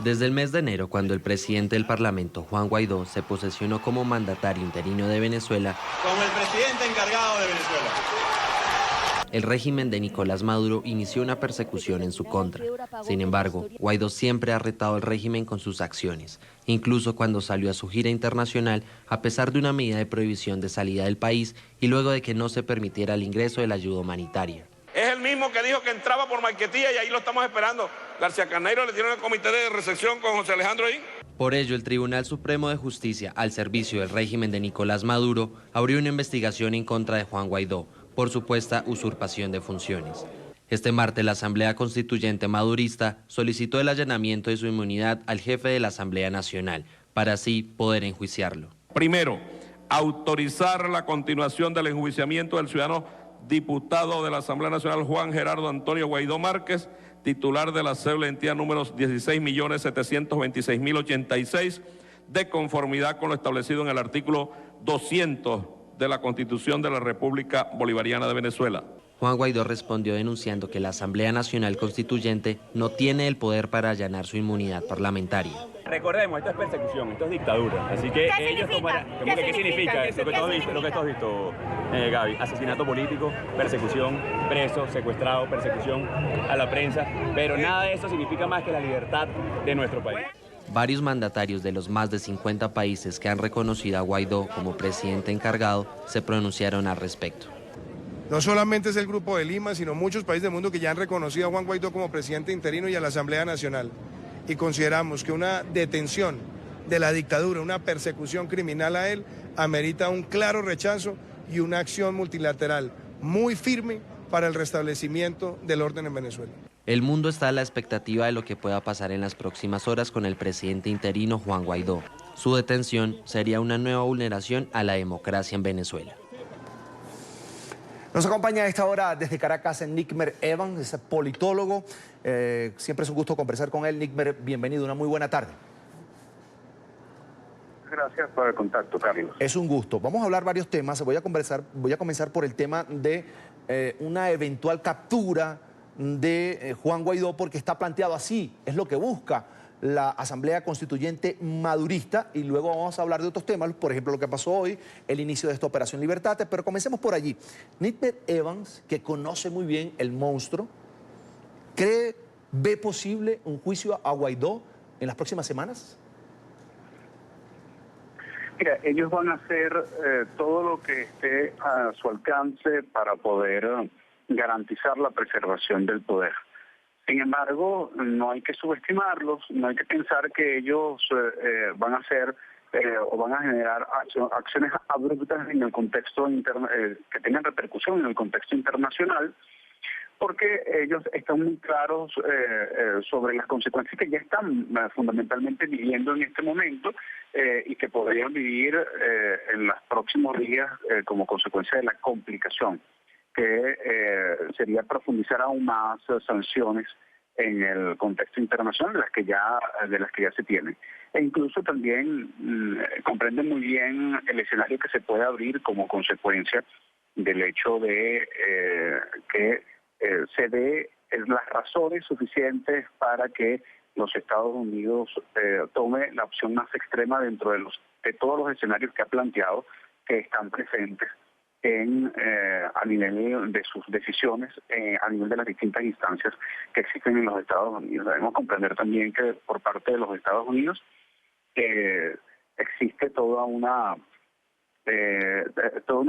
Desde el mes de enero, cuando el presidente del Parlamento, Juan Guaidó, se posesionó como mandatario interino de Venezuela, como el presidente encargado de Venezuela, el régimen de Nicolás Maduro inició una persecución en su contra. Sin embargo, Guaidó siempre ha retado al régimen con sus acciones, incluso cuando salió a su gira internacional a pesar de una medida de prohibición de salida del país y luego de que no se permitiera el ingreso de la ayuda humanitaria. Es el mismo que dijo que entraba por Maiquetía y ahí lo estamos esperando. García Carneiro le tiene el comité de recepción con José Alejandro ahí. Por ello, el Tribunal Supremo de Justicia, al servicio del régimen de Nicolás Maduro, abrió una investigación en contra de Juan Guaidó por supuesta usurpación de funciones. Este martes, la Asamblea Constituyente Madurista solicitó el allanamiento de su inmunidad al jefe de la Asamblea Nacional, para así poder enjuiciarlo. Primero, autorizar la continuación del enjuiciamiento del ciudadano diputado de la Asamblea Nacional Juan Gerardo Antonio Guaidó Márquez, titular de la cédula de identidad números 16.726.086, de conformidad con lo establecido en el artículo 200 de la Constitución de la República Bolivariana de Venezuela. Juan Guaidó respondió denunciando que la Asamblea Nacional Constituyente no tiene el poder para allanar su inmunidad parlamentaria. Recordemos, esto es persecución, esto es dictadura, así que ellos tomarán... ¿Qué significa? Lo que tú has visto, Gaby, asesinato político, persecución, preso, secuestrado, persecución a la prensa, pero nada de eso significa más que la libertad de nuestro país. Varios mandatarios de los más de 50 países que han reconocido a Guaidó como presidente encargado se pronunciaron al respecto. No solamente es el Grupo de Lima, sino muchos países del mundo que ya han reconocido a Juan Guaidó como presidente interino y a la Asamblea Nacional. y consideramos que una detención de la dictadura, una persecución criminal a él, amerita un claro rechazo y una acción multilateral muy firme para el restablecimiento del orden en Venezuela. El mundo está a la expectativa de lo que pueda pasar en las próximas horas con el presidente interino Juan Guaidó. Su detención sería una nueva vulneración a la democracia en Venezuela. Nos acompaña a esta hora desde Caracas Nickmer Evans, es politólogo. Siempre es un gusto conversar con él. Nickmer, bienvenido, una muy buena tarde. Gracias por el contacto, Carlos. Es un gusto. Vamos a hablar varios temas. Voy a comenzar por el tema de una eventual captura de Juan Guaidó, porque está planteado así, es lo que busca la Asamblea Constituyente madurista, y luego vamos a hablar de otros temas, por ejemplo, lo que pasó hoy, el inicio de esta Operación Libertate, pero comencemos por allí. Nickmer Evans, que conoce muy bien el monstruo, ve posible un juicio a Guaidó en las próximas semanas? Mira, ellos van a hacer todo lo que esté a su alcance para poder garantizar la preservación del poder. Sin embargo, no hay que subestimarlos, no hay que pensar que ellos van a hacer o van a generar acciones abruptas en el contexto que tengan repercusión en el contexto internacional, porque ellos están muy claros sobre las consecuencias que ya están fundamentalmente viviendo en este momento y que podrían vivir en los próximos días como consecuencia de la complicación, que sería profundizar aún más sanciones en el contexto internacional de las que ya se tienen. E incluso también comprenden muy bien el escenario que se puede abrir como consecuencia del hecho de que se dé las razones suficientes para que los Estados Unidos tome la opción más extrema dentro de todos los escenarios que ha planteado, que están presentes a nivel de sus decisiones, a nivel de las distintas instancias que existen en los Estados Unidos. Debemos comprender también que por parte de los Estados Unidos existe toda una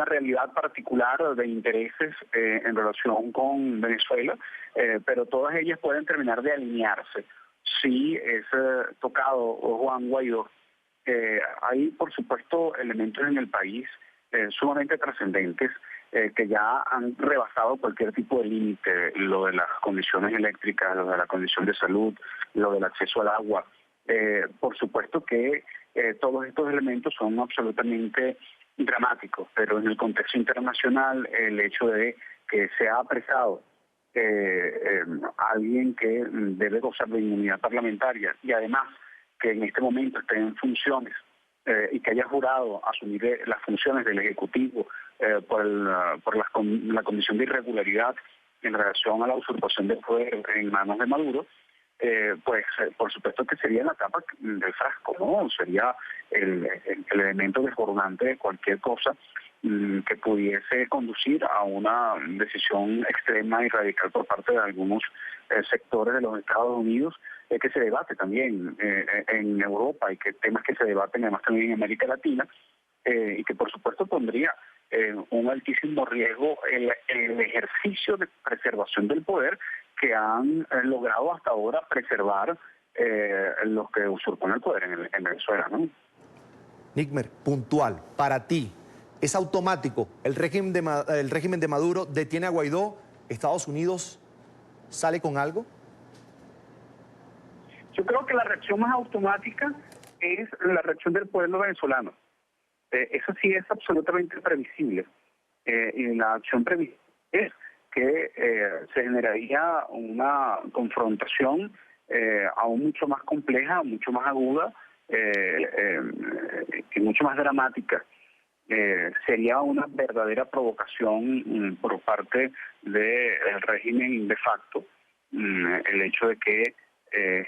realidad particular de intereses en relación con Venezuela, pero todas ellas pueden terminar de alinearse si es tocado Juan Guaidó. Hay, por supuesto, elementos en el país sumamente trascendentes que ya han rebasado cualquier tipo de límite, lo de las condiciones eléctricas, lo de la condición de salud, lo del acceso al agua. Por supuesto que todos estos elementos son absolutamente dramáticos, pero en el contexto internacional el hecho de que se ha apresado alguien que debe gozar de inmunidad parlamentaria y además que en este momento esté en funciones y que haya jurado asumir las funciones del Ejecutivo por la condición de irregularidad en relación a la usurpación del poder en manos de Maduro, pues por supuesto que sería la tapa del frasco, ¿no? Sería el elemento desbordante de cualquier cosa que pudiese conducir a una decisión extrema y radical por parte de algunos sectores de los Estados Unidos, que se debate también en Europa y que temas que se debaten además también en América Latina, y que por supuesto pondría un altísimo riesgo el ejercicio de preservación del poder que han logrado hasta ahora preservar los que usurpan el poder en Venezuela, ¿no? Nickmer, puntual, para ti, ¿es automático el régimen de Maduro detiene a Guaidó, Estados Unidos sale con algo? Yo creo que la reacción más automática es la reacción del pueblo venezolano. Eso sí es absolutamente previsible. Y la acción previsible es que se generaría una confrontación aún mucho más compleja, mucho más aguda y mucho más dramática. Sería una verdadera provocación por parte del régimen de facto el hecho de que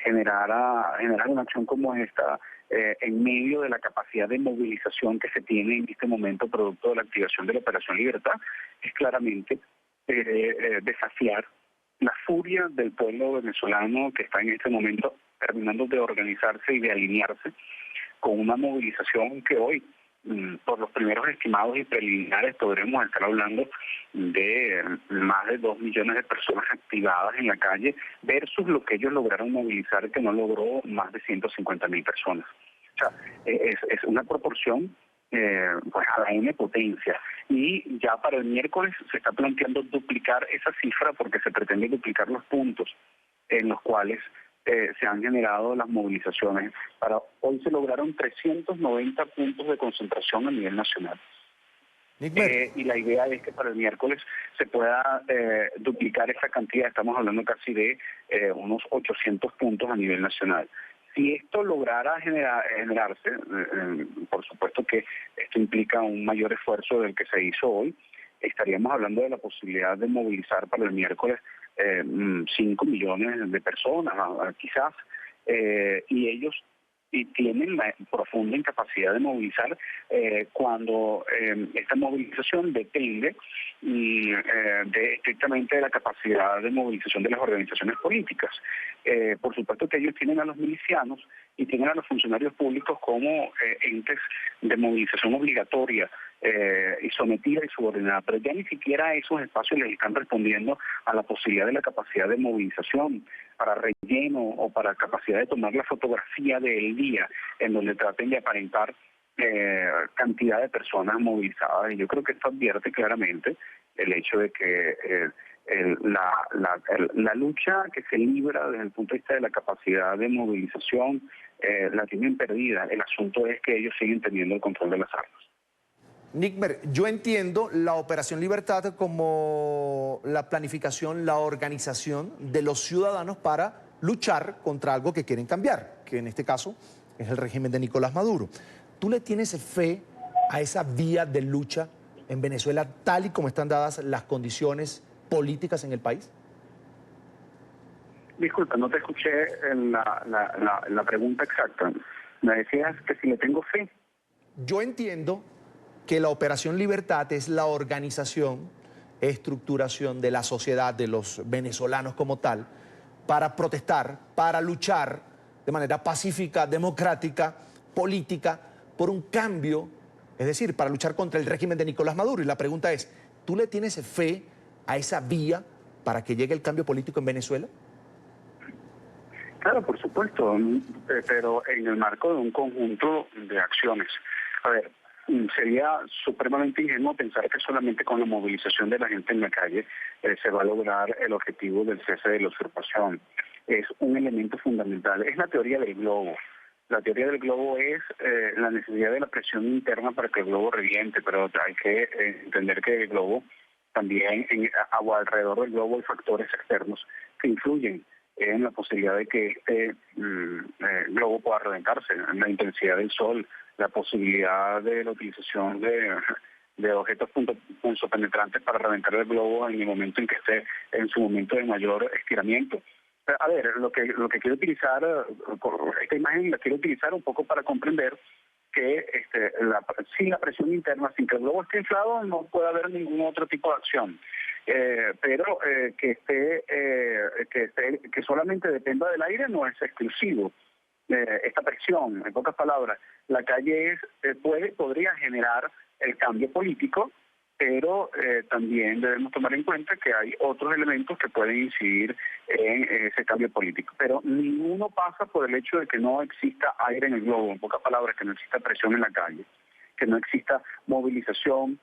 generar una acción como esta en medio de la capacidad de movilización que se tiene en este momento producto de la activación de la Operación Libertad es claramente desafiar la furia del pueblo venezolano que está en este momento terminando de organizarse y de alinearse con una movilización que hoy por los primeros estimados y preliminares podremos estar hablando de más de 2 millones de personas activadas en la calle versus lo que ellos lograron movilizar, que no logró más de 150.000 personas. O sea, es una proporción pues a la N potencia. Y ya para el miércoles se está planteando duplicar esa cifra porque se pretende duplicar los puntos en los cuales se han generado las movilizaciones. Para hoy se lograron 390 puntos de concentración a nivel nacional. Y la idea es que para el miércoles se pueda duplicar esa cantidad. Estamos hablando casi de unos 800 puntos a nivel nacional. Si esto lograra generarse, por supuesto que esto implica un mayor esfuerzo del que se hizo hoy, estaríamos hablando de la posibilidad de movilizar para el miércoles 5 millones de personas, quizás, y ellos tienen la profunda incapacidad de movilizar cuando esta movilización depende estrictamente de la capacidad de movilización de las organizaciones políticas. Por supuesto que ellos tienen a los milicianos y tienen a los funcionarios públicos como entes de movilización obligatoria y sometida y subordinada, pero ya ni siquiera a esos espacios les están respondiendo a la posibilidad de la capacidad de movilización para relleno o para capacidad de tomar la fotografía del día en donde traten de aparentar cantidad de personas movilizadas. Y yo creo que esto advierte claramente el hecho de que la lucha que se libra desde el punto de vista de la capacidad de movilización la tienen perdida. El asunto es que ellos siguen teniendo el control de las armas. Nickmer, yo entiendo la Operación Libertad como la planificación, la organización de los ciudadanos para luchar contra algo que quieren cambiar, que en este caso es el régimen de Nicolás Maduro. ¿Tú le tienes fe a esa vía de lucha en Venezuela tal y como están dadas las condiciones políticas en el país? Disculpa, no te escuché la pregunta exacta. Me decías que si le tengo fe. Yo entiendo que la Operación Libertad es la organización, estructuración de la sociedad, de los venezolanos como tal, para protestar, para luchar de manera pacífica, democrática, política, por un cambio, es decir, para luchar contra el régimen de Nicolás Maduro. Y la pregunta es, ¿tú le tienes fe a esa vía para que llegue el cambio político en Venezuela? Claro, por supuesto, pero en el marco de un conjunto de acciones. A ver, sería supremamente ingenuo pensar que solamente con la movilización de la gente en la calle se va a lograr el objetivo del cese de la usurpación. Es un elemento fundamental. Es la teoría del globo. La teoría del globo es la necesidad de la presión interna para que el globo reviente, pero hay que entender que el globo también, alrededor del globo hay factores externos que influyen en la posibilidad de que este globo pueda reventarse, la intensidad del sol, la posibilidad de la utilización de objetos punzopenetrantes para reventar el globo en el momento en que esté en su momento de mayor estiramiento. A ver, lo que quiero utilizar, esta imagen la quiero utilizar un poco para comprender que sin la presión interna, sin que el globo esté inflado, no puede haber ningún otro tipo de acción. Pero que solamente dependa del aire no es exclusivo. Esta presión, en pocas palabras, la calle podría generar el cambio político, pero también debemos tomar en cuenta que hay otros elementos que pueden incidir en ese cambio político. Pero ninguno pasa por el hecho de que no exista aire en el globo, en pocas palabras, que no exista presión en la calle, que no exista movilización,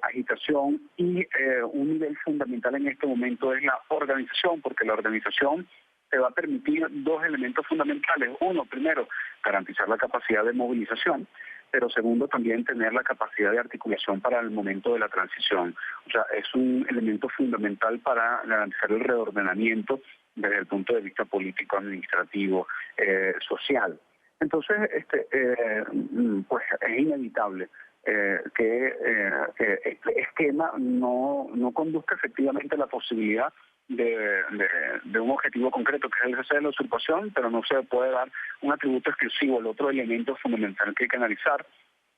agitación y un nivel fundamental en este momento es la organización, porque la organización te va a permitir dos elementos fundamentales. Uno, primero, garantizar la capacidad de movilización, pero segundo, también tener la capacidad de articulación para el momento de la transición. O sea, es un elemento fundamental para garantizar el reordenamiento desde el punto de vista político, administrativo, social. Entonces, pues es inevitable que este esquema no conduzca efectivamente a la posibilidad de un objetivo concreto, que es el cese de la usurpación, pero no se puede dar un atributo exclusivo. El otro elemento fundamental que hay que analizar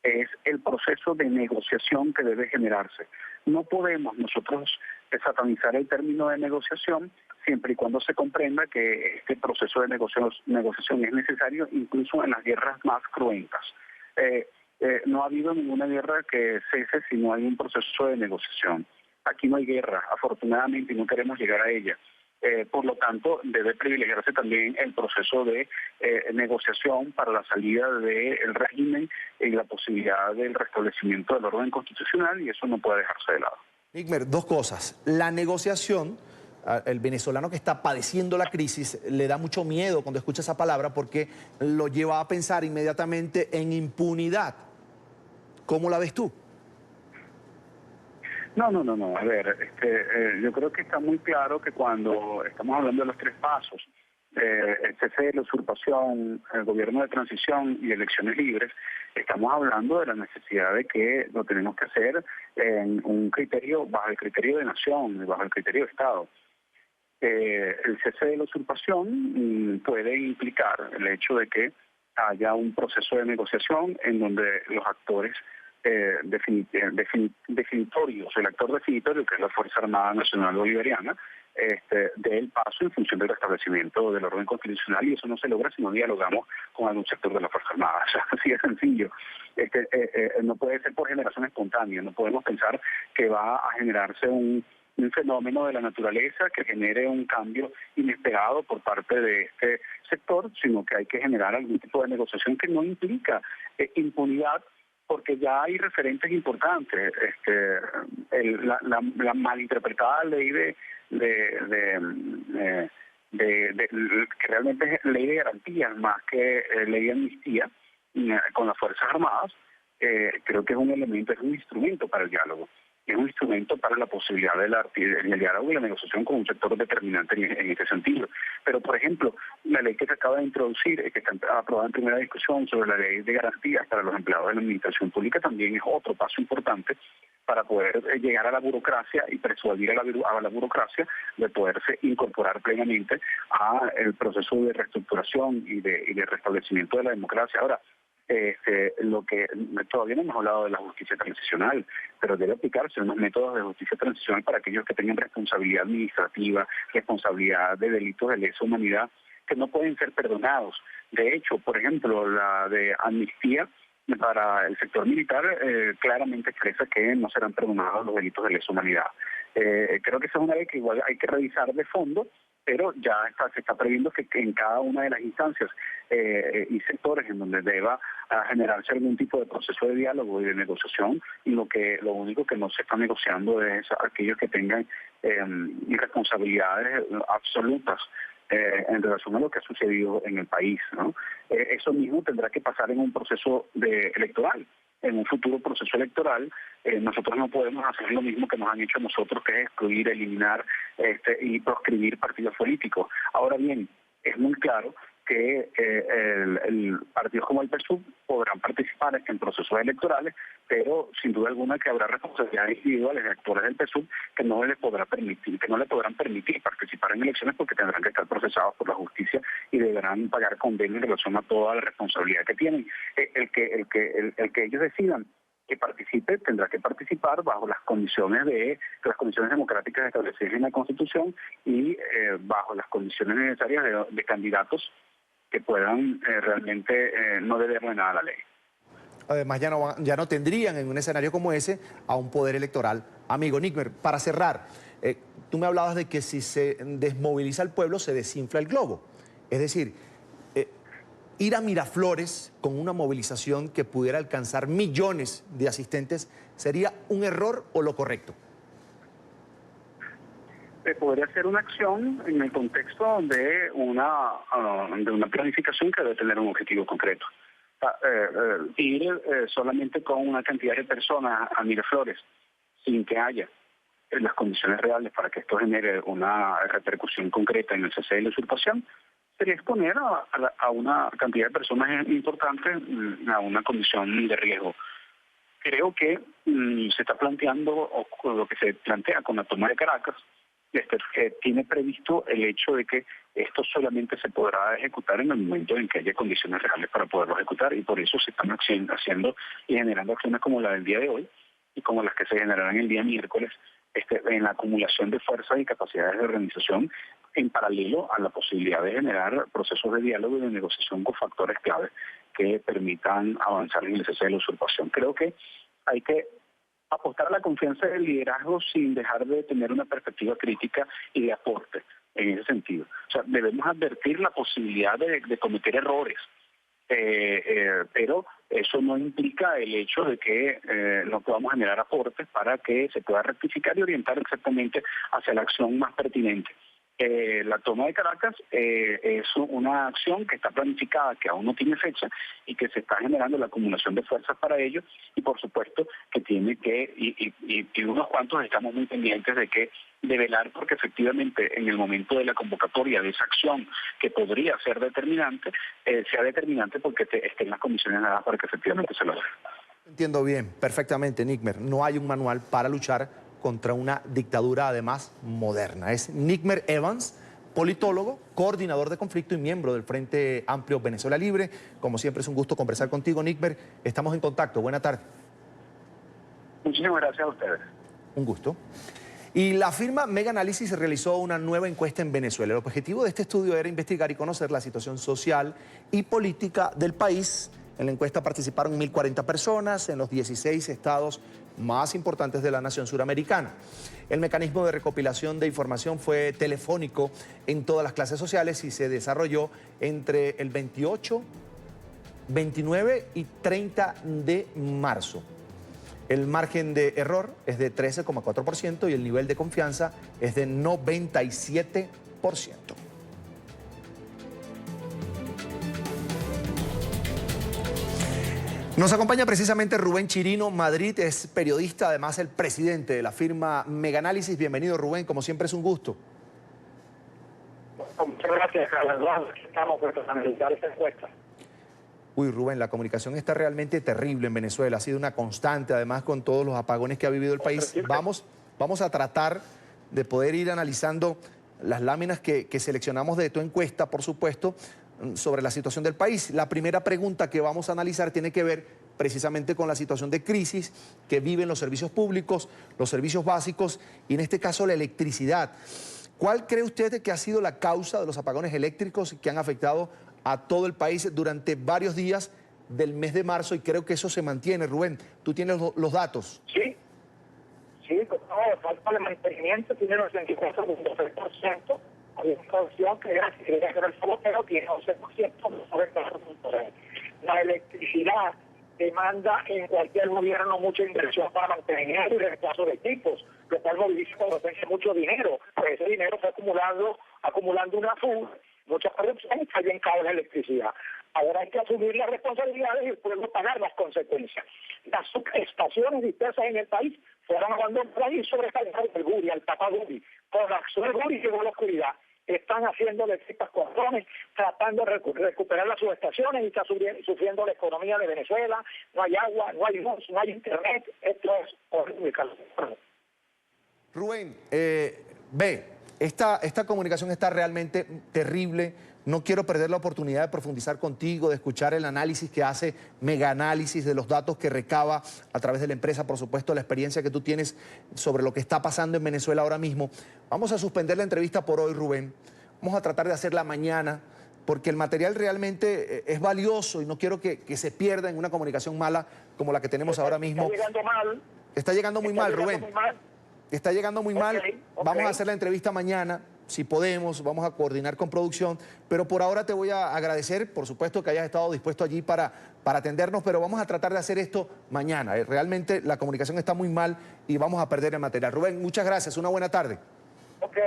es el proceso de negociación que debe generarse. No podemos nosotros satanizar el término de negociación siempre y cuando se comprenda que este proceso de negociación es necesario incluso en las guerras más cruentas. no ha habido ninguna guerra que cese si no hay un proceso de negociación. Aquí no hay guerra, afortunadamente, y no queremos llegar a ella. Por lo tanto, debe privilegiarse también el proceso de negociación para la salida del régimen y la posibilidad del restablecimiento del orden constitucional, y eso no puede dejarse de lado. Nigmer, dos cosas. La negociación, el venezolano que está padeciendo la crisis le da mucho miedo cuando escucha esa palabra porque lo lleva a pensar inmediatamente en impunidad. ¿Cómo la ves tú? No. A ver, yo creo que está muy claro que cuando estamos hablando de los tres pasos, el cese de la usurpación, el gobierno de transición y elecciones libres, estamos hablando de la necesidad de que lo tenemos que hacer en un criterio, bajo el criterio de nación y bajo el criterio de Estado. El cese de la usurpación puede implicar el hecho de que haya un proceso de negociación en donde los actores definitorios, el actor definitorio, que es la Fuerza Armada Nacional Bolivariana, dé el paso en función del restablecimiento del orden constitucional, y eso no se logra si no dialogamos con algún sector de la Fuerza Armada. O sea, así de sencillo. No puede ser por generación espontánea, no podemos pensar que va a generarse un fenómeno de la naturaleza que genere un cambio inesperado por parte de este sector, sino que hay que generar algún tipo de negociación que no implica impunidad, porque ya hay referentes importantes. La malinterpretada ley que realmente es ley de garantías más que ley de amnistía con las Fuerzas Armadas, creo que es un elemento, es un instrumento para el diálogo. Es un instrumento para la posibilidad del diálogo y la negociación con un sector determinante en este sentido. Pero, por ejemplo, la ley que se acaba de introducir, que está aprobada en primera discusión sobre la ley de garantías para los empleados de la administración pública, también es otro paso importante para poder llegar a la burocracia y persuadir a la burocracia de poderse incorporar plenamente al proceso de reestructuración y de restablecimiento de la democracia. Ahora, lo que todavía no hemos hablado de la justicia transicional, pero debe aplicarse unos métodos de justicia transicional para aquellos que tengan responsabilidad administrativa, responsabilidad de delitos de lesa humanidad, que no pueden ser perdonados. De hecho, por ejemplo, la de amnistía para el sector militar claramente expresa que no serán perdonados los delitos de lesa humanidad. Creo que esa es una ley que igual hay que revisar de fondo, pero ya se está previendo que en cada una de las instancias y sectores en donde deba generarse algún tipo de proceso de diálogo y de negociación, y lo único que no se está negociando es aquellos que tengan irresponsabilidades absolutas en relación a lo que ha sucedido en el país, ¿no? Eso mismo tendrá que pasar en un proceso electoral. En un futuro proceso electoral, nosotros no podemos hacer lo mismo que nos han hecho nosotros, que es excluir, eliminar y proscribir partidos políticos. Ahora bien, es muy claro que partidos como el PSUV podrán participar en procesos electorales, pero sin duda alguna que habrá responsabilidades individuales de actores del PSUV que no le podrán permitir participar en elecciones, porque tendrán que estar procesados por la justicia y deberán pagar condenio en relación a toda la responsabilidad que tienen. El que ellos decidan que participe tendrá que participar bajo las condiciones democráticas establecidas en la Constitución y bajo las condiciones necesarias de candidatos que puedan realmente no deberle nada a la ley. Además, ya no tendrían en un escenario como ese a un poder electoral. Amigo Nigmer, para cerrar, tú me hablabas de que si se desmoviliza el pueblo se desinfla el globo. Es decir, ir a Miraflores con una movilización que pudiera alcanzar millones de asistentes, ¿sería un error o lo correcto? Podría ser una acción en el contexto de una planificación que debe tener un objetivo concreto. Ir solamente con una cantidad de personas a Miraflores sin que haya las condiciones reales para que esto genere una repercusión concreta en el cese de la usurpación sería exponer a una cantidad de personas importantes a una condición de riesgo. Creo que se está planteando, o lo que se plantea con la toma de Caracas, tiene previsto el hecho de que esto solamente se podrá ejecutar en el momento en que haya condiciones reales para poderlo ejecutar, y por eso se están haciendo y generando acciones como la del día de hoy y como las que se generarán el día miércoles, en la acumulación de fuerzas y capacidades de organización en paralelo a la posibilidad de generar procesos de diálogo y de negociación con factores clave que permitan avanzar en el cese de la usurpación. Creo que hay que apostar a la confianza del liderazgo sin dejar de tener una perspectiva crítica y de aporte en ese sentido. O sea, debemos advertir la posibilidad de cometer errores, pero eso no implica el hecho de que no podamos generar aportes para que se pueda rectificar y orientar exactamente hacia la acción más pertinente. La toma de Caracas es una acción que está planificada, que aún no tiene fecha y que se está generando la acumulación de fuerzas para ello, y por supuesto que tiene que, y unos cuantos estamos muy pendientes de velar porque efectivamente en el momento de la convocatoria de esa acción que podría ser determinante, sea determinante porque estén las condiciones dadas para que efectivamente se logre. Entiendo bien, perfectamente, Nickmer. No hay un manual para luchar contra una dictadura, además, moderna. Es Nickmer Evans, politólogo, coordinador de conflicto y miembro del Frente Amplio Venezuela Libre. Como siempre, es un gusto conversar contigo, Nickmer. Estamos en contacto. Buena tarde. Muchísimas gracias a ustedes. Un gusto. Y la firma Mega Análisis realizó una nueva encuesta en Venezuela. El objetivo de este estudio era investigar y conocer la situación social y política del país. En la encuesta participaron 1.040 personas en los 16 estados más importantes de la nación suramericana. El mecanismo de recopilación de información fue telefónico en todas las clases sociales y se desarrolló entre el 28, 29 y 30 de marzo. El margen de error es de 13,4% y el nivel de confianza es de 97%. Nos acompaña precisamente Rubén Chirino Madrid, es periodista, además el presidente de la firma Mega Análisis. Bienvenido, Rubén, como siempre es un gusto. Muchas gracias, Carlos. Estamos por analizar esta encuesta. Uy, Rubén, la comunicación está realmente terrible en Venezuela, ha sido una constante, además con todos los apagones que ha vivido el país. Vamos a tratar de poder ir analizando las láminas que seleccionamos de tu encuesta, por supuesto, sobre la situación del país. La primera pregunta que vamos a analizar tiene que ver precisamente con la situación de crisis que viven los servicios públicos, los servicios básicos y en este caso la electricidad. ¿Cuál cree usted que ha sido la causa de los apagones eléctricos que han afectado a todo el país durante varios días del mes de marzo? Y creo que eso se mantiene. Rubén, ¿tú tienes los datos? Sí, no, falta de mantenimiento tiene un 64.6%. Hay una producción que era el sabotero, tiene 11%. La electricidad demanda en cualquier gobierno mucha inversión para mantenimiento y reemplazo de equipos, lo cual moviliza mucho dinero. Pues ese dinero fue acumulando una fuga, mucha corrupción y cayó en cabo la electricidad. Ahora hay que asumir las responsabilidades y el pueblo pagar las consecuencias. Las subestaciones dispersas en el país fueron abandonadas y sobrecargadas del Guri, al Tapa Guri. Con la acción del Guri llegó la oscuridad. Están haciendo eléctricas con drones, tratando de recuperar las subestaciones y está sufriendo la economía de Venezuela. No hay agua, no hay luz, no hay internet. Esto es horrible. Rubén, esta comunicación está realmente terrible. No quiero perder la oportunidad de profundizar contigo, de escuchar el análisis que hace Mega Análisis, de los datos que recaba a través de la empresa, por supuesto, la experiencia que tú tienes sobre lo que está pasando en Venezuela ahora mismo. Vamos a suspender la entrevista por hoy, Rubén. Vamos a tratar de hacerla mañana, porque el material realmente es valioso y no quiero que se pierda en una comunicación mala como la que tenemos ahora mismo. Está llegando mal. Está llegando muy mal, Rubén. Está llegando muy mal. Vamos a hacer la entrevista mañana. Si podemos, vamos a coordinar con producción, pero por ahora te voy a agradecer, por supuesto, que hayas estado dispuesto allí para atendernos, pero vamos a tratar de hacer esto mañana. Realmente la comunicación está muy mal y vamos a perder el material. Rubén, muchas gracias, una buena tarde. Ok,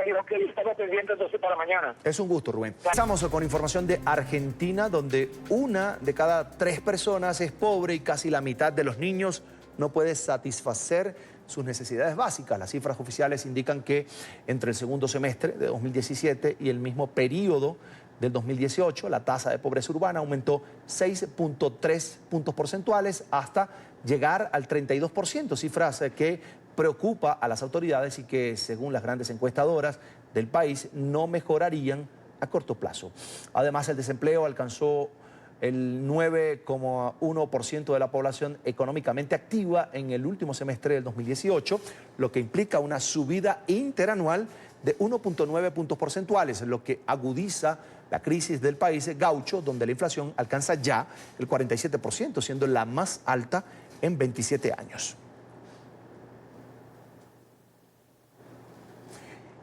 estamos pendientes entonces para mañana. Es un gusto, Rubén. Pasamos con información de Argentina, donde 1 de cada 3 personas es pobre y casi la mitad de los niños no puede satisfacer sus necesidades básicas. Las cifras oficiales indican que entre el segundo semestre de 2017 y el mismo periodo del 2018, la tasa de pobreza urbana aumentó 6.3 puntos porcentuales hasta llegar al 32%, cifras que preocupa a las autoridades y que, según las grandes encuestadoras del país, no mejorarían a corto plazo. Además, el desempleo alcanzó el 9,1% de la población económicamente activa en el último semestre del 2018, lo que implica una subida interanual de 1,9 puntos porcentuales, lo que agudiza la crisis del país gaucho, donde la inflación alcanza ya el 47%, siendo la más alta en 27 años.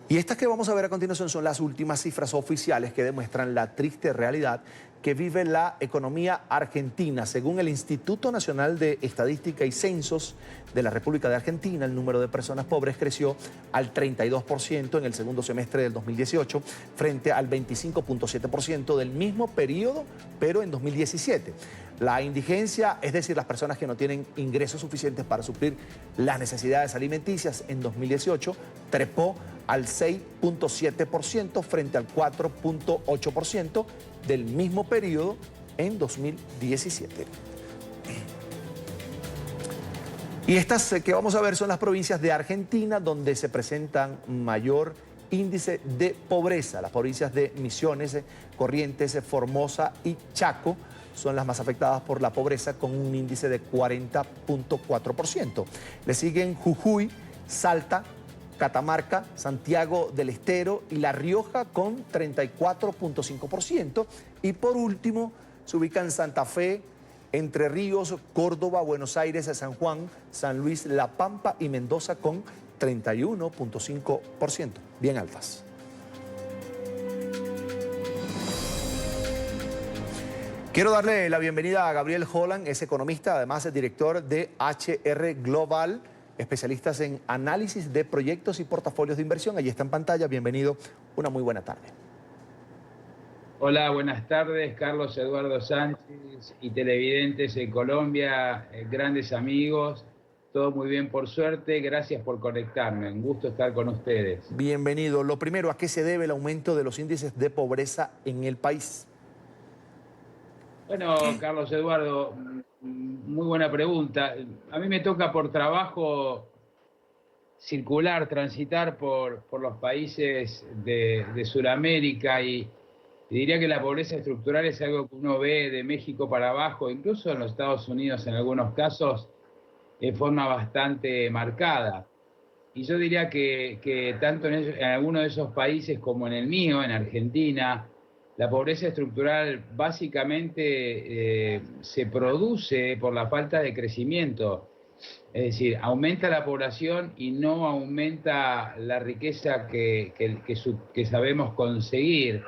Y estas que vamos a ver a continuación son las últimas cifras oficiales que demuestran la triste realidad que vive la economía argentina. Según el Instituto Nacional de Estadística y Censos de la República de Argentina, el número de personas pobres creció al 32% en el segundo semestre del 2018, frente al 25,7% del mismo periodo, pero en 2017. La indigencia, es decir, las personas que no tienen ingresos suficientes para suplir las necesidades alimenticias en 2018, trepó al 6,7% frente al 4,8% del mismo periodo en 2017. Y estas que vamos a ver son las provincias de Argentina donde se presentan mayor índice de pobreza. Las provincias de Misiones, Corrientes, Formosa y Chaco son las más afectadas por la pobreza con un índice de 40,4%. Le siguen Jujuy, Salta, Catamarca, Santiago del Estero y La Rioja con 34,5%. Y por último se ubican Santa Fe, Entre Ríos, Córdoba, Buenos Aires, San Juan, San Luis, La Pampa y Mendoza con 31,5%. Bien altas. Quiero darle la bienvenida a Gabriel Holland, es economista, además es director de HR Global, especialistas en análisis de proyectos y portafolios de inversión. Allí está en pantalla. Bienvenido. Una muy buena tarde. Hola, buenas tardes. Carlos Eduardo Sánchez y televidentes en Colombia, grandes amigos. Todo muy bien, por suerte. Gracias por conectarme. Un gusto estar con ustedes. Bienvenido. Lo primero, ¿a qué se debe el aumento de los índices de pobreza en el país? Bueno, Carlos Eduardo, muy buena pregunta. A mí me toca por trabajo circular, transitar por los países de Sudamérica y diría que la pobreza estructural es algo que uno ve de México para abajo, incluso en los Estados Unidos en algunos casos, de forma bastante marcada. Y yo diría que tanto en algunos de esos países como en el mío, en Argentina, la pobreza estructural básicamente se produce por la falta de crecimiento. Es decir, aumenta la población y no aumenta la riqueza que sabemos conseguir.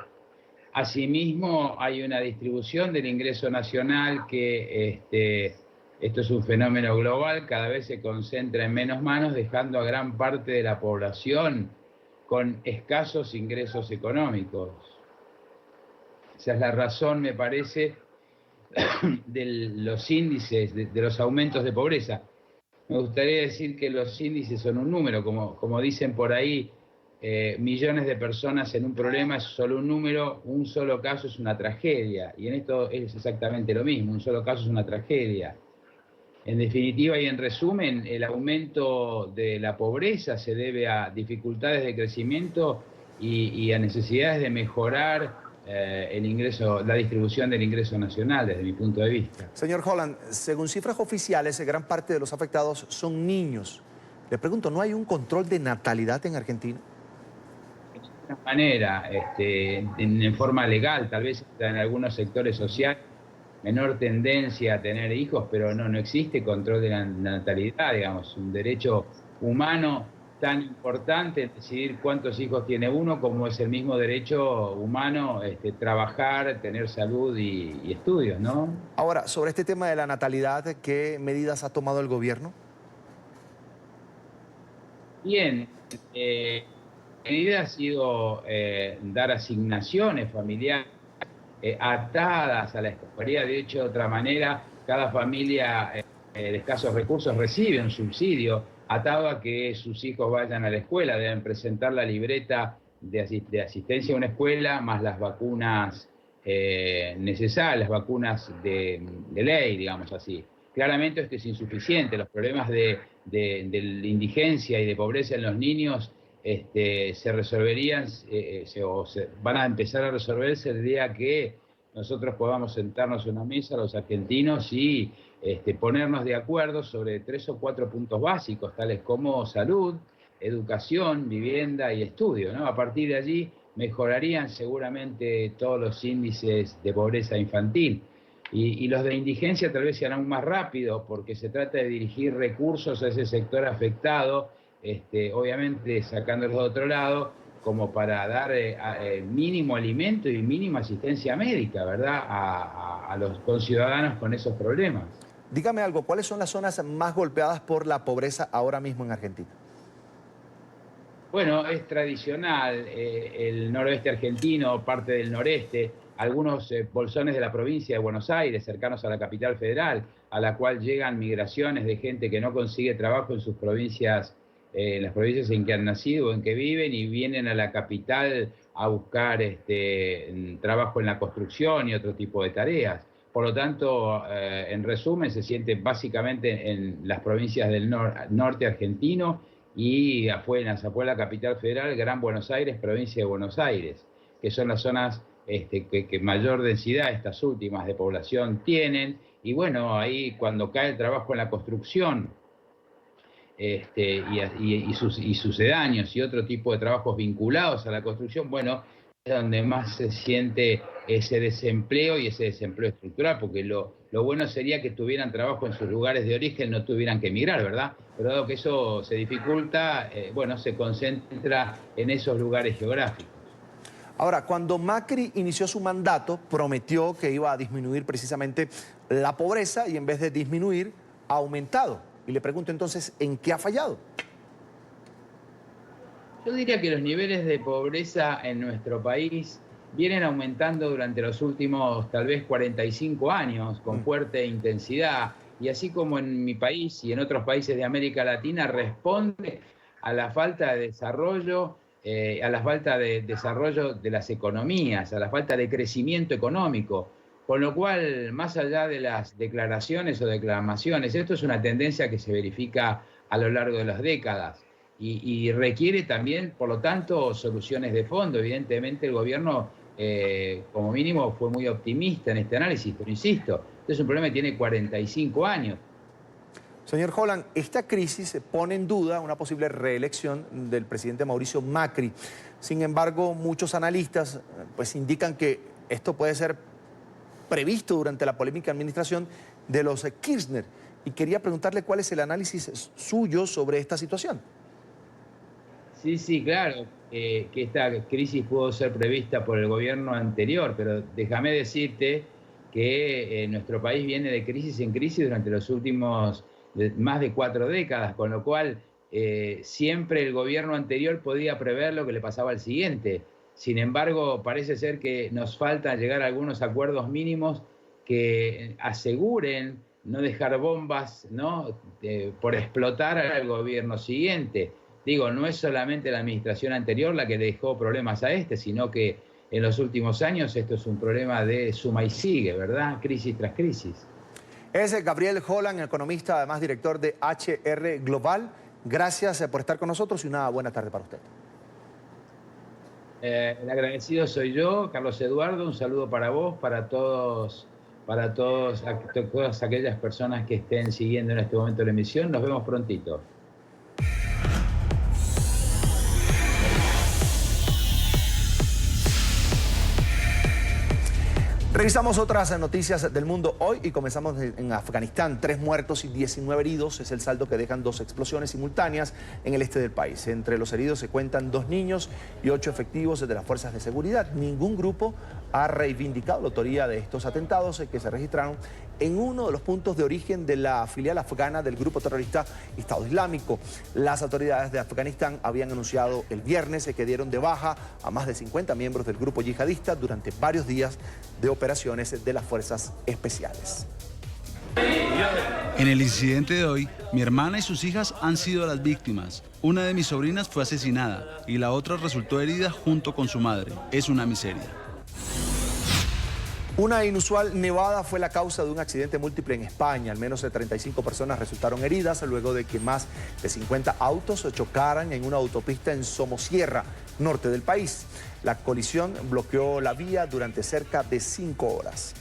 Asimismo, hay una distribución del ingreso nacional que, esto es un fenómeno global, cada vez se concentra en menos manos, dejando a gran parte de la población con escasos ingresos económicos. Esa es la razón, me parece, de los índices, de los aumentos de pobreza. Me gustaría decir que los índices son un número, como dicen por ahí, millones de personas en un problema es solo un número, un solo caso es una tragedia. Y en esto es exactamente lo mismo, un solo caso es una tragedia. En definitiva y en resumen, el aumento de la pobreza se debe a dificultades de crecimiento y a necesidades de mejorar el ingreso, la distribución del ingreso nacional, desde mi punto de vista. Señor Holland, según cifras oficiales, gran parte de los afectados son niños. Le pregunto, ¿no hay un control de natalidad en Argentina? De alguna manera, en forma legal, tal vez en algunos sectores sociales, menor tendencia a tener hijos, pero no existe control de la natalidad, digamos, un derecho humano tan importante decidir cuántos hijos tiene uno como es el mismo derecho humano trabajar, tener salud y estudios, ¿no? Ahora, sobre este tema de la natalidad, ¿qué medidas ha tomado el gobierno? Bien, la medida ha sido dar asignaciones familiares atadas a la escolaridad. De hecho, de otra manera, cada familia de escasos recursos recibe un subsidio atado a que sus hijos vayan a la escuela. Deben presentar la libreta de asistencia a una escuela, más las vacunas necesarias, las vacunas de ley, digamos así. Claramente esto es insuficiente. Los problemas de indigencia y de pobreza en los niños se resolverían, van a empezar a resolverse el día que nosotros podamos sentarnos en una mesa, los argentinos, y ponernos de acuerdo sobre 3 o 4 puntos básicos, tales como salud, educación, vivienda y estudio, ¿no? A partir de allí mejorarían seguramente todos los índices de pobreza infantil. Y los de indigencia tal vez sean aún más rápido, porque se trata de dirigir recursos a ese sector afectado, obviamente sacándolos de otro lado, como para dar mínimo alimento y mínima asistencia médica, ¿verdad?, a los conciudadanos con esos problemas. Dígame algo, ¿cuáles son las zonas más golpeadas por la pobreza ahora mismo en Argentina? Bueno, es tradicional el noroeste argentino, parte del noreste, algunos bolsones de la provincia de Buenos Aires, cercanos a la capital federal, a la cual llegan migraciones de gente que no consigue trabajo en sus provincias, en las provincias en que han nacido o en que viven, y vienen a la capital a buscar trabajo en la construcción y otro tipo de tareas. Por lo tanto, en resumen, se siente básicamente en las provincias del norte argentino y afuera la capital federal, Gran Buenos Aires, provincia de Buenos Aires, que son las zonas que mayor densidad, estas últimas, de población tienen. Y bueno, ahí cuando cae el trabajo en la construcción y sucedáneos y otro tipo de trabajos vinculados a la construcción, bueno, es donde más se siente ese desempleo y ese desempleo estructural, porque lo bueno sería que tuvieran trabajo en sus lugares de origen, no tuvieran que emigrar, ¿verdad? Pero dado que eso se dificulta, bueno, se concentra en esos lugares geográficos. Ahora, cuando Macri inició su mandato, prometió que iba a disminuir precisamente la pobreza y en vez de disminuir, ha aumentado. Y le pregunto entonces, ¿en qué ha fallado? Yo diría que los niveles de pobreza en nuestro país vienen aumentando durante los últimos tal vez 45 años con fuerte intensidad, y así como en mi país y en otros países de América Latina responde a la falta de desarrollo, a la falta de desarrollo de las economías, a la falta de crecimiento económico, con lo cual, más allá de las declaraciones o declamaciones, esto es una tendencia que se verifica a lo largo de las décadas. Y requiere también, por lo tanto, soluciones de fondo. Evidentemente el gobierno, como mínimo, fue muy optimista en este análisis, pero insisto, este es un problema que tiene 45 años. Señor Holland, esta crisis pone en duda una posible reelección del presidente Mauricio Macri. Sin embargo, muchos analistas pues indican que esto puede ser previsto durante la polémica administración de los Kirchner. Y quería preguntarle cuál es el análisis suyo sobre esta situación. Sí, claro, que esta crisis pudo ser prevista por el gobierno anterior, pero déjame decirte que nuestro país viene de crisis en crisis durante los últimos más de 4 décadas, con lo cual siempre el gobierno anterior podía prever lo que le pasaba al siguiente. Sin embargo, parece ser que nos falta llegar a algunos acuerdos mínimos que aseguren no dejar bombas, ¿no?, por explotar al gobierno siguiente. Digo, no es solamente la administración anterior la que dejó problemas a sino que en los últimos años esto es un problema de suma y sigue, ¿verdad? Crisis tras crisis. Es Gabriel Holland, economista, además director de HR Global. Gracias por estar con nosotros y una buena tarde para usted. El agradecido soy yo, Carlos Eduardo. Un saludo para vos, para todas aquellas personas que estén siguiendo en este momento la emisión. Nos vemos prontito. Revisamos otras noticias del mundo hoy y comenzamos en Afganistán. 3 muertos y 19 heridos es el saldo que dejan 2 explosiones simultáneas en el este del país. Entre los heridos se cuentan 2 niños y 8 efectivos de las fuerzas de seguridad. Ningún grupo ha reivindicado la autoría de estos atentados que se registraron en uno de los puntos de origen de la filial afgana del grupo terrorista Estado Islámico. Las autoridades de Afganistán habían anunciado el viernes que dieron de baja a más de 50 miembros del grupo yihadista durante varios días de operaciones de las fuerzas especiales. En el incidente de hoy, mi hermana y sus hijas han sido las víctimas. Una de mis sobrinas fue asesinada y la otra resultó herida junto con su madre. Es una miseria. Una inusual nevada fue la causa de un accidente múltiple en España. Al menos 35 personas resultaron heridas luego de que más de 50 autos chocaran en una autopista en Somosierra, norte del país. La colisión bloqueó la vía durante cerca de 5 horas.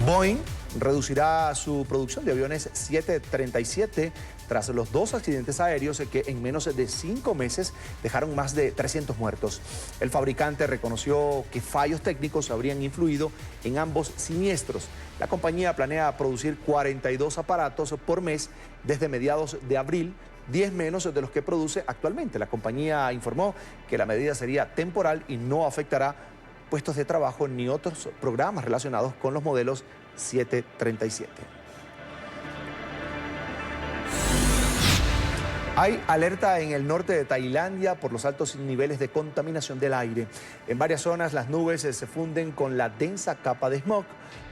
Boeing reducirá su producción de aviones 737 tras los 2 accidentes aéreos que en menos de 5 meses dejaron más de 300 muertos. El fabricante reconoció que fallos técnicos habrían influido en ambos siniestros. La compañía planea producir 42 aparatos por mes desde mediados de abril, 10 menos de los que produce actualmente. La compañía informó que la medida sería temporal y no afectará puestos de trabajo ni otros programas relacionados con los modelos 737. Hay alerta en el norte de Tailandia por los altos niveles de contaminación del aire. En varias zonas las nubes se funden con la densa capa de smog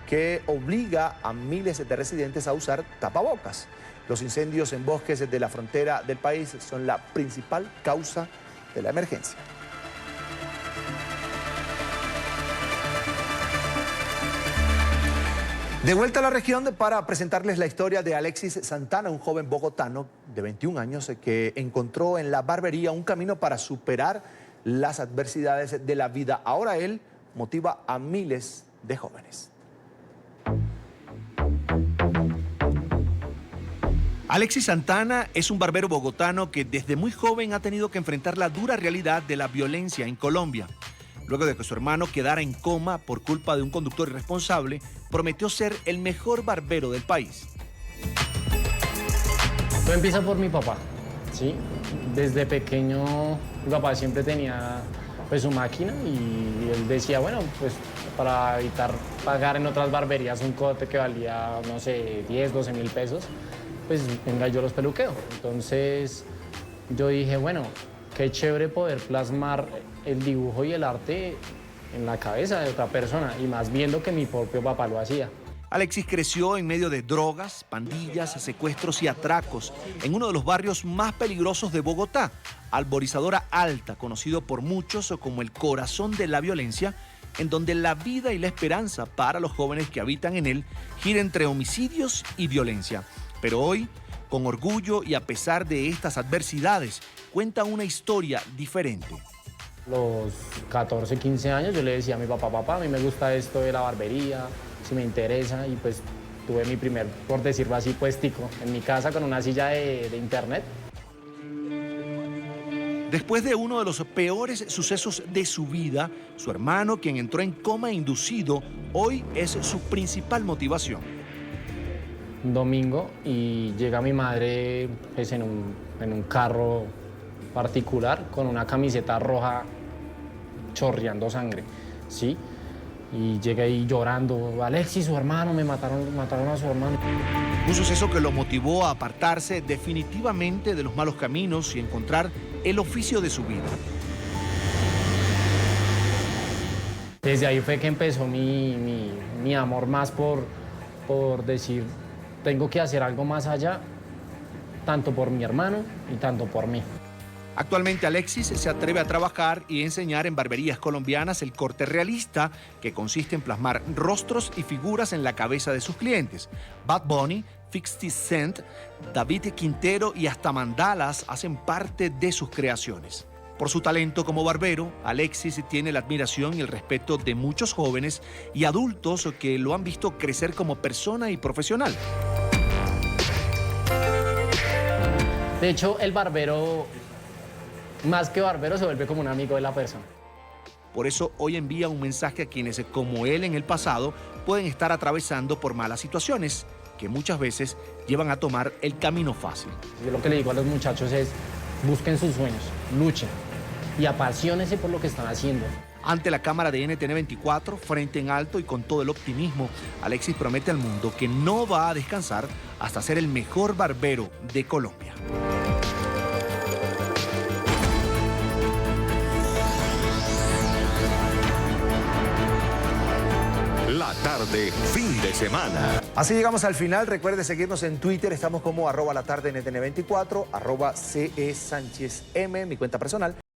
que obliga a miles de residentes a usar tapabocas. Los incendios en bosques de la frontera del país son la principal causa de la emergencia. De vuelta a la región para presentarles la historia de Alexis Santana, un joven bogotano de 21 años que encontró en la barbería un camino para superar las adversidades de la vida. Ahora él motiva a miles de jóvenes. Alexis Santana es un barbero bogotano que desde muy joven ha tenido que enfrentar la dura realidad de la violencia en Colombia. Luego de que su hermano quedara en coma por culpa de un conductor irresponsable, prometió ser el mejor barbero del país. Todo empieza por mi papá, ¿sí? Desde pequeño mi papá siempre tenía pues su máquina y él decía, bueno, pues para evitar pagar en otras barberías un corte que valía, no sé, 10, 12 mil pesos, pues venga, yo los peluqueo. Entonces yo dije, bueno, qué chévere poder plasmar el dibujo y el arte en la cabeza de otra persona y más viendo que mi propio papá lo hacía. Alexis creció en medio de drogas, pandillas, secuestros y atracos en uno de los barrios más peligrosos de Bogotá, Alborizadora Alta, conocido por muchos como el corazón de la violencia, en donde la vida y la esperanza para los jóvenes que habitan en él gira entre homicidios y violencia. Pero hoy, con orgullo y a pesar de estas adversidades, cuenta una historia diferente. Los 14, 15 años yo le decía a mi papá, papá, a mí me gusta esto de la barbería, si me interesa, y pues tuve mi primer, por decirlo así, puestico en mi casa con una silla de internet. Después de uno de los peores sucesos de su vida, su hermano, quien entró en coma inducido, hoy es su principal motivación. Un domingo y llega mi madre pues, en un carro particular con una camiseta roja chorreando sangre, ¿sí? Y llega ahí llorando, Alexis, su hermano, mataron a su hermano. Un suceso que lo motivó a apartarse definitivamente de los malos caminos y encontrar el oficio de su vida. Desde ahí fue que empezó mi amor más por decir, tengo que hacer algo más allá, tanto por mi hermano y tanto por mí. Actualmente Alexis se atreve a trabajar y enseñar en barberías colombianas el corte realista, que consiste en plasmar rostros y figuras en la cabeza de sus clientes. Bad Bunny, 50 Cent, David Quintero y hasta mandalas hacen parte de sus creaciones. Por su talento como barbero, Alexis tiene la admiración y el respeto de muchos jóvenes y adultos que lo han visto crecer como persona y profesional. De hecho, el barbero, más que barbero, se vuelve como un amigo de la persona. Por eso hoy envía un mensaje a quienes, como él en el pasado, pueden estar atravesando por malas situaciones que muchas veces llevan a tomar el camino fácil. Yo lo que le digo a los muchachos es, busquen sus sueños, luchen y apasionense por lo que están haciendo. Ante la cámara de NTN 24, frente en alto y con todo el optimismo, Alexis promete al mundo que no va a descansar hasta ser el mejor barbero de Colombia. La tarde, fin de semana. Así llegamos al final. Recuerde seguirnos en Twitter. Estamos como @latardenetn24, @CESánchezM, mi cuenta personal.